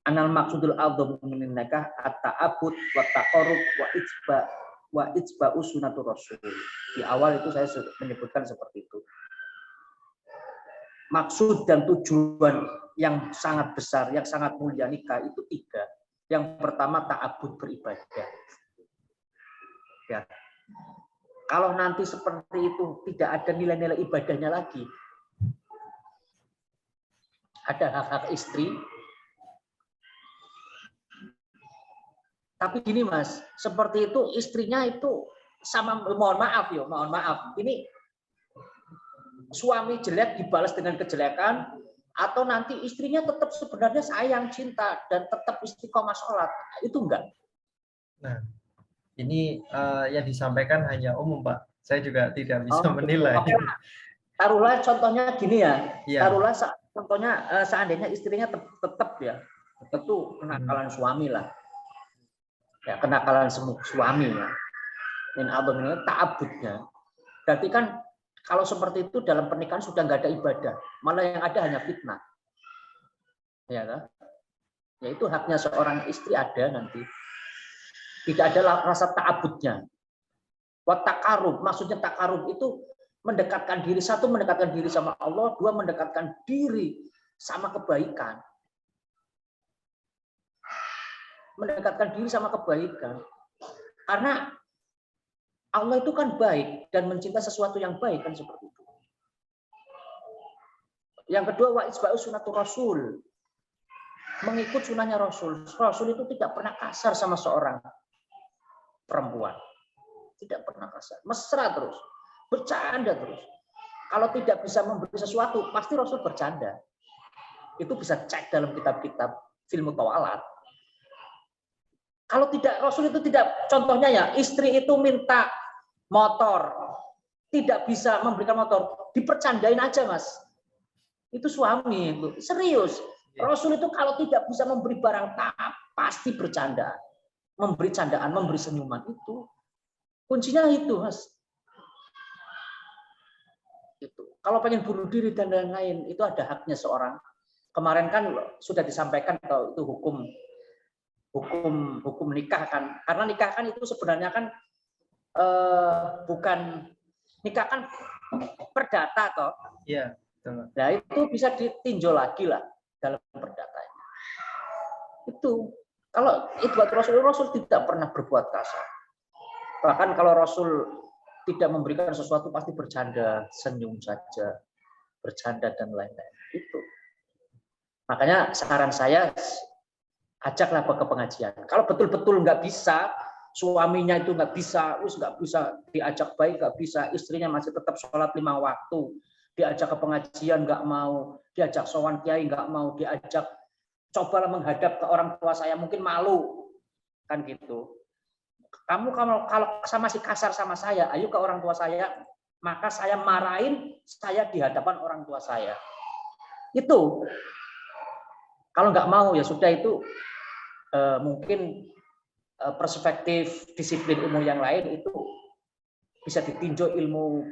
Anal maksudul a'dhamu min nikah at-ta'abbud wa taqarrub wa ijba'u sunnatur rasul. Di awal itu saya sudah menyebutkan seperti itu. Maksud dan tujuan yang sangat besar, yang sangat mulia nikah itu 3. Yang pertama ta'abbud, beribadah. Ya. Kalau nanti seperti itu tidak ada nilai-nilai ibadahnya lagi. Ada hak-hak istri. Tapi gini Mas, seperti itu istrinya itu sama, mohon maaf. Ini suami jelek dibalas dengan kejelekan, atau nanti istrinya tetap sebenarnya sayang, cinta, dan tetap istiqomah sholat. Itu enggak. Nah, ini yang disampaikan hanya umum Pak. Saya juga tidak bisa menilai. Oke. Taruhlah contohnya gini ya. Iya. Taruhlah contohnya seandainya istrinya tetap ya, tentu kenakalan suami lah. Ya, kenakalan suami ya. Min a'dhamu ta'abbudnya. Berarti kan kalau seperti itu dalam pernikahan sudah nggak ada ibadah, malah yang ada hanya fitnah. Ya kan? Ya itu haknya seorang istri ada nanti. Tidak ada rasa ta'abbudnya. Wa taqarrub, maksudnya taqarrub itu mendekatkan diri, 1 mendekatkan diri sama Allah, 2 mendekatkan diri sama kebaikan. Mendekatkan diri sama kebaikan. Karena Allah itu kan baik dan mencinta sesuatu yang baik kan seperti itu. Yang kedua wa ijba'u sunnatur rasul. Mengikut sunnahnya Rasul. Rasul itu tidak pernah kasar sama seorang perempuan. Tidak pernah kasar. Mesra terus. Bercanda terus. Kalau tidak bisa memberi sesuatu, pasti Rasul bercanda. Itu bisa cek dalam kitab-kitab film Mutawalat. Kalau tidak, Rasul itu tidak, contohnya ya, istri itu minta motor, tidak bisa memberikan motor, dipercandain aja Mas. Itu suami, itu serius. Rasul itu kalau tidak bisa memberi barang tahap, pasti bercanda. Memberi candaan, memberi senyuman, itu kuncinya itu Mas. Itu. Kalau pengen bunuh diri dan lain-lain, itu ada haknya seorang. Kemarin kan sudah disampaikan kalau itu hukum nikah kan, karena nikah kan itu sebenarnya kan bukan nikah kan perdata toh. Iya, betul. Nah, itu bisa ditinjau lagi lah dalam perdatanya. Itu kalau buat Rasul tidak pernah berbuat kasar. Bahkan kalau Rasul tidak memberikan sesuatu pasti bercanda, senyum saja, bercanda dan lain-lain. Itu. Makanya saran saya ajaklah ke pengajian. Kalau betul-betul nggak bisa, suaminya itu nggak bisa diajak baik, nggak bisa, istrinya masih tetap sholat 5 waktu, diajak ke pengajian nggak mau, diajak sowan kiai nggak mau, diajak cobalah menghadap ke orang tua saya, mungkin malu, kan gitu. Kamu kalau masih kasar sama saya, ayo ke orang tua saya, maka saya marahin saya di hadapan orang tua saya. Itu. Kalau nggak mau ya sudah, itu mungkin perspektif disiplin ilmu yang lain itu bisa ditinjau ilmu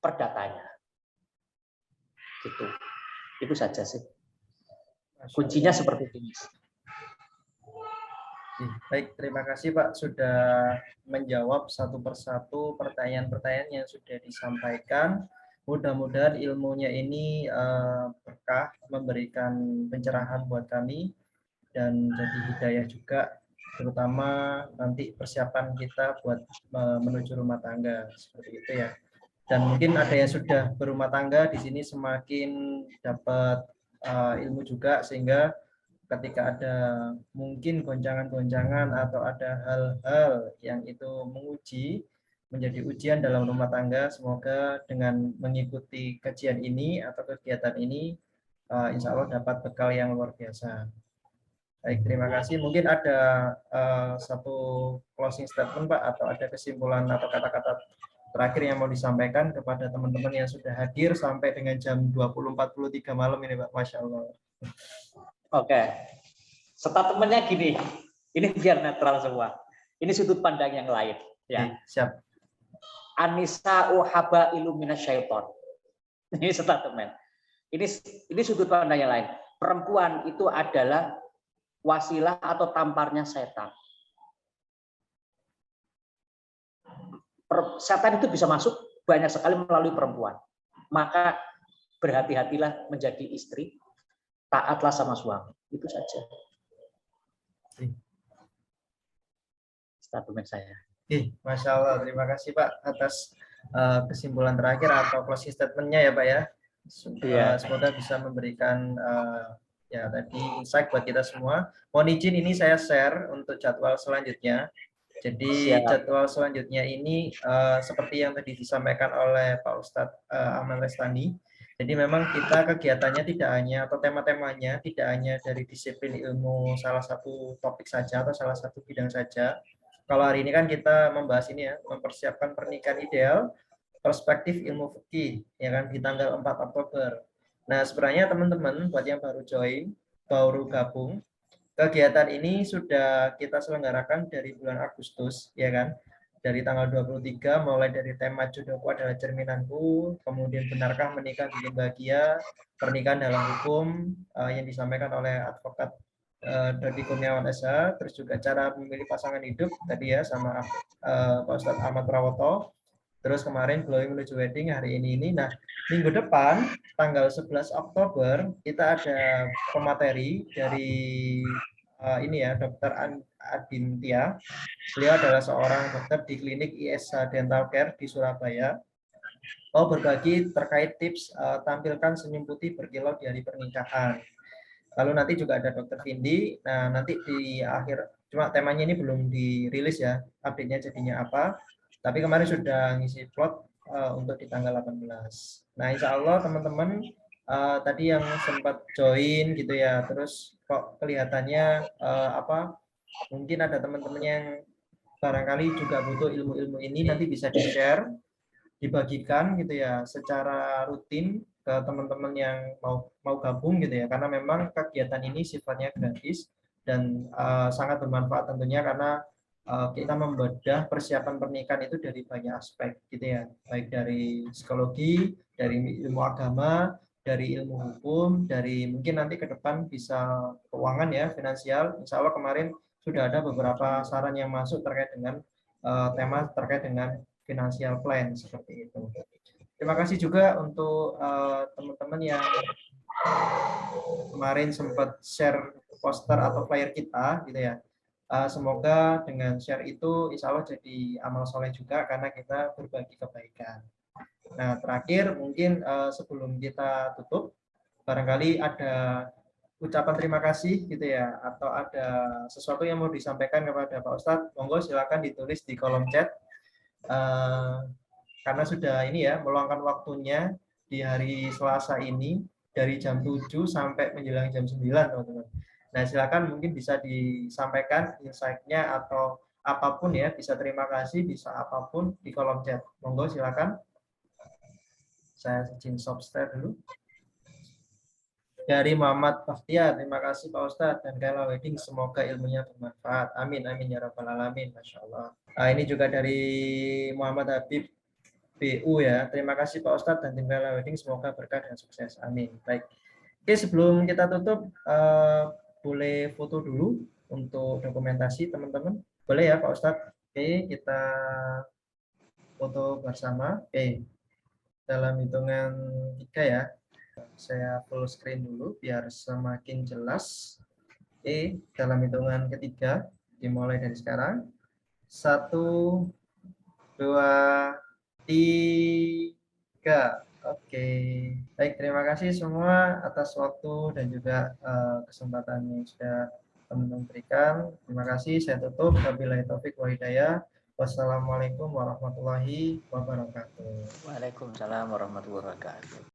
perdatanya. Gitu. Itu saja sih. Kuncinya seperti ini. Baik, terima kasih Pak sudah menjawab satu persatu pertanyaan-pertanyaan yang sudah disampaikan. Mudah-mudahan ilmunya ini berkah, memberikan pencerahan buat kami dan jadi hidayah juga, terutama nanti persiapan kita buat menuju rumah tangga seperti itu ya. Dan mungkin ada yang sudah berumah tangga di sini semakin dapat ilmu juga, sehingga ketika ada mungkin goncangan-goncangan atau ada hal-hal yang itu menguji, menjadi ujian dalam rumah tangga, semoga dengan mengikuti kajian ini atau kegiatan ini, insya Allah dapat bekal yang luar biasa. Baik, terima kasih. Mungkin ada satu closing statement Pak, atau ada kesimpulan atau kata-kata terakhir yang mau disampaikan kepada teman-teman yang sudah hadir sampai dengan jam 20.43 malam ini Pak, Masya Allah. Oke, statementnya gini, ini biar netral semua. Ini sudut pandang yang lain. Ya. Siap. Anisa uhaba ilumina syaiton. Ini statement. Ini sudut pandang yang lain. Perempuan itu adalah wasilah atau tamparnya setan. Setan itu bisa masuk banyak sekali melalui perempuan. Maka berhati-hatilah menjadi istri, taatlah sama suami. Itu saja statement saya. Masya Allah, terima kasih Pak atas kesimpulan terakhir atau closing statement-nya ya Pak ya. Semoga bisa memberikan ya tadi insight buat kita semua. Mohon izin ini saya share untuk jadwal selanjutnya. Jadi jadwal selanjutnya ini seperti yang tadi disampaikan oleh Pak Ustadz Ahmad Restani. Jadi memang kita kegiatannya tidak hanya, atau tema-temanya tidak hanya dari disiplin ilmu salah satu topik saja atau salah satu bidang saja. Kalau hari ini kan kita membahas ini ya, mempersiapkan pernikahan ideal, perspektif ilmu fikih, ya kan, di tanggal 4 Oktober. Nah, sebenarnya teman-teman buat yang baru join, baru gabung, kegiatan ini sudah kita selenggarakan dari bulan Agustus, ya kan? Dari tanggal 23, mulai dari tema jodohku adalah cerminanku, kemudian benarkah menikah bikin bahagia, pernikahan dalam hukum yang disampaikan oleh advokat Dodi Kurniawan SH, terus juga cara memilih pasangan hidup tadi ya sama Pak Ustadz Ahmad Prawoto. Terus kemarin glowing menuju wedding hari ini. Nah, minggu depan tanggal 11 Oktober kita ada pemateri dari ini ya, Dr. Adintia. Beliau adalah seorang dokter di klinik ISH Dental Care di Surabaya. Mau berbagi terkait tips tampilkan senyum putih berkilau di hari pernikahan. Lalu nanti juga ada Dr. Vindi. Nah, nanti di akhir, cuma temanya ini belum dirilis ya, update-nya jadinya apa. Tapi kemarin sudah ngisi plot untuk di tanggal 18. Nah, insya Allah teman-teman tadi yang sempat join gitu ya, terus kok kelihatannya mungkin ada teman-teman yang barangkali juga butuh ilmu-ilmu ini, nanti bisa di-share, dibagikan gitu ya secara rutin ke teman-teman yang mau gabung gitu ya, karena memang kegiatan ini sifatnya gratis dan sangat bermanfaat tentunya, karena kita membedah persiapan pernikahan itu dari banyak aspek gitu ya, baik dari psikologi, dari ilmu agama, dari ilmu hukum, dari mungkin nanti ke depan bisa keuangan ya, finansial. Insya Allah kemarin sudah ada beberapa saran yang masuk terkait dengan tema terkait dengan financial plan seperti itu. Terima kasih juga untuk teman-teman yang kemarin sempat share poster atau flyer kita gitu ya. Semoga dengan share itu insya Allah jadi amal soleh juga karena kita berbagi kebaikan. Nah, terakhir mungkin sebelum kita tutup, barangkali ada ucapan terima kasih gitu ya, atau ada sesuatu yang mau disampaikan kepada Pak Ustadz, monggo silakan ditulis di kolom chat. Karena sudah ini ya, meluangkan waktunya di hari Selasa ini dari jam 7 sampai menjelang jam 9, teman-teman. Nah, silakan mungkin bisa disampaikan insight-nya atau apapun ya, bisa terima kasih, bisa apapun di kolom chat. Monggo silakan. Saya izin stop share dulu. Dari Muhammad Bakhtiar, terima kasih Pak Ustadz dan Kaila Wedding, semoga ilmunya bermanfaat. Amin, amin ya rabbal alamin, Masya Allah. Ini juga dari Muhammad Habib BU ya, terima kasih Pak Ustadz dan tim Kaila Wedding, semoga berkah dan sukses. Amin. Baik. Oke, sebelum kita tutup, boleh foto dulu untuk dokumentasi teman-teman. Boleh ya Pak Ustadz? Oke, kita foto bersama. Oke, dalam hitungan 3 ya. Saya full screen dulu biar semakin jelas. Oke, dalam hitungan ketiga, dimulai dari sekarang. 1, 2, 3. Oke, baik, terima kasih semua atas waktu dan juga kesempatan yang sudah teman-teman berikan. Terima kasih, saya tutup. Wabillahi taufik wa hidayah. Wassalamualaikum warahmatullahi wabarakatuh. Waalaikumsalam warahmatullahi wabarakatuh.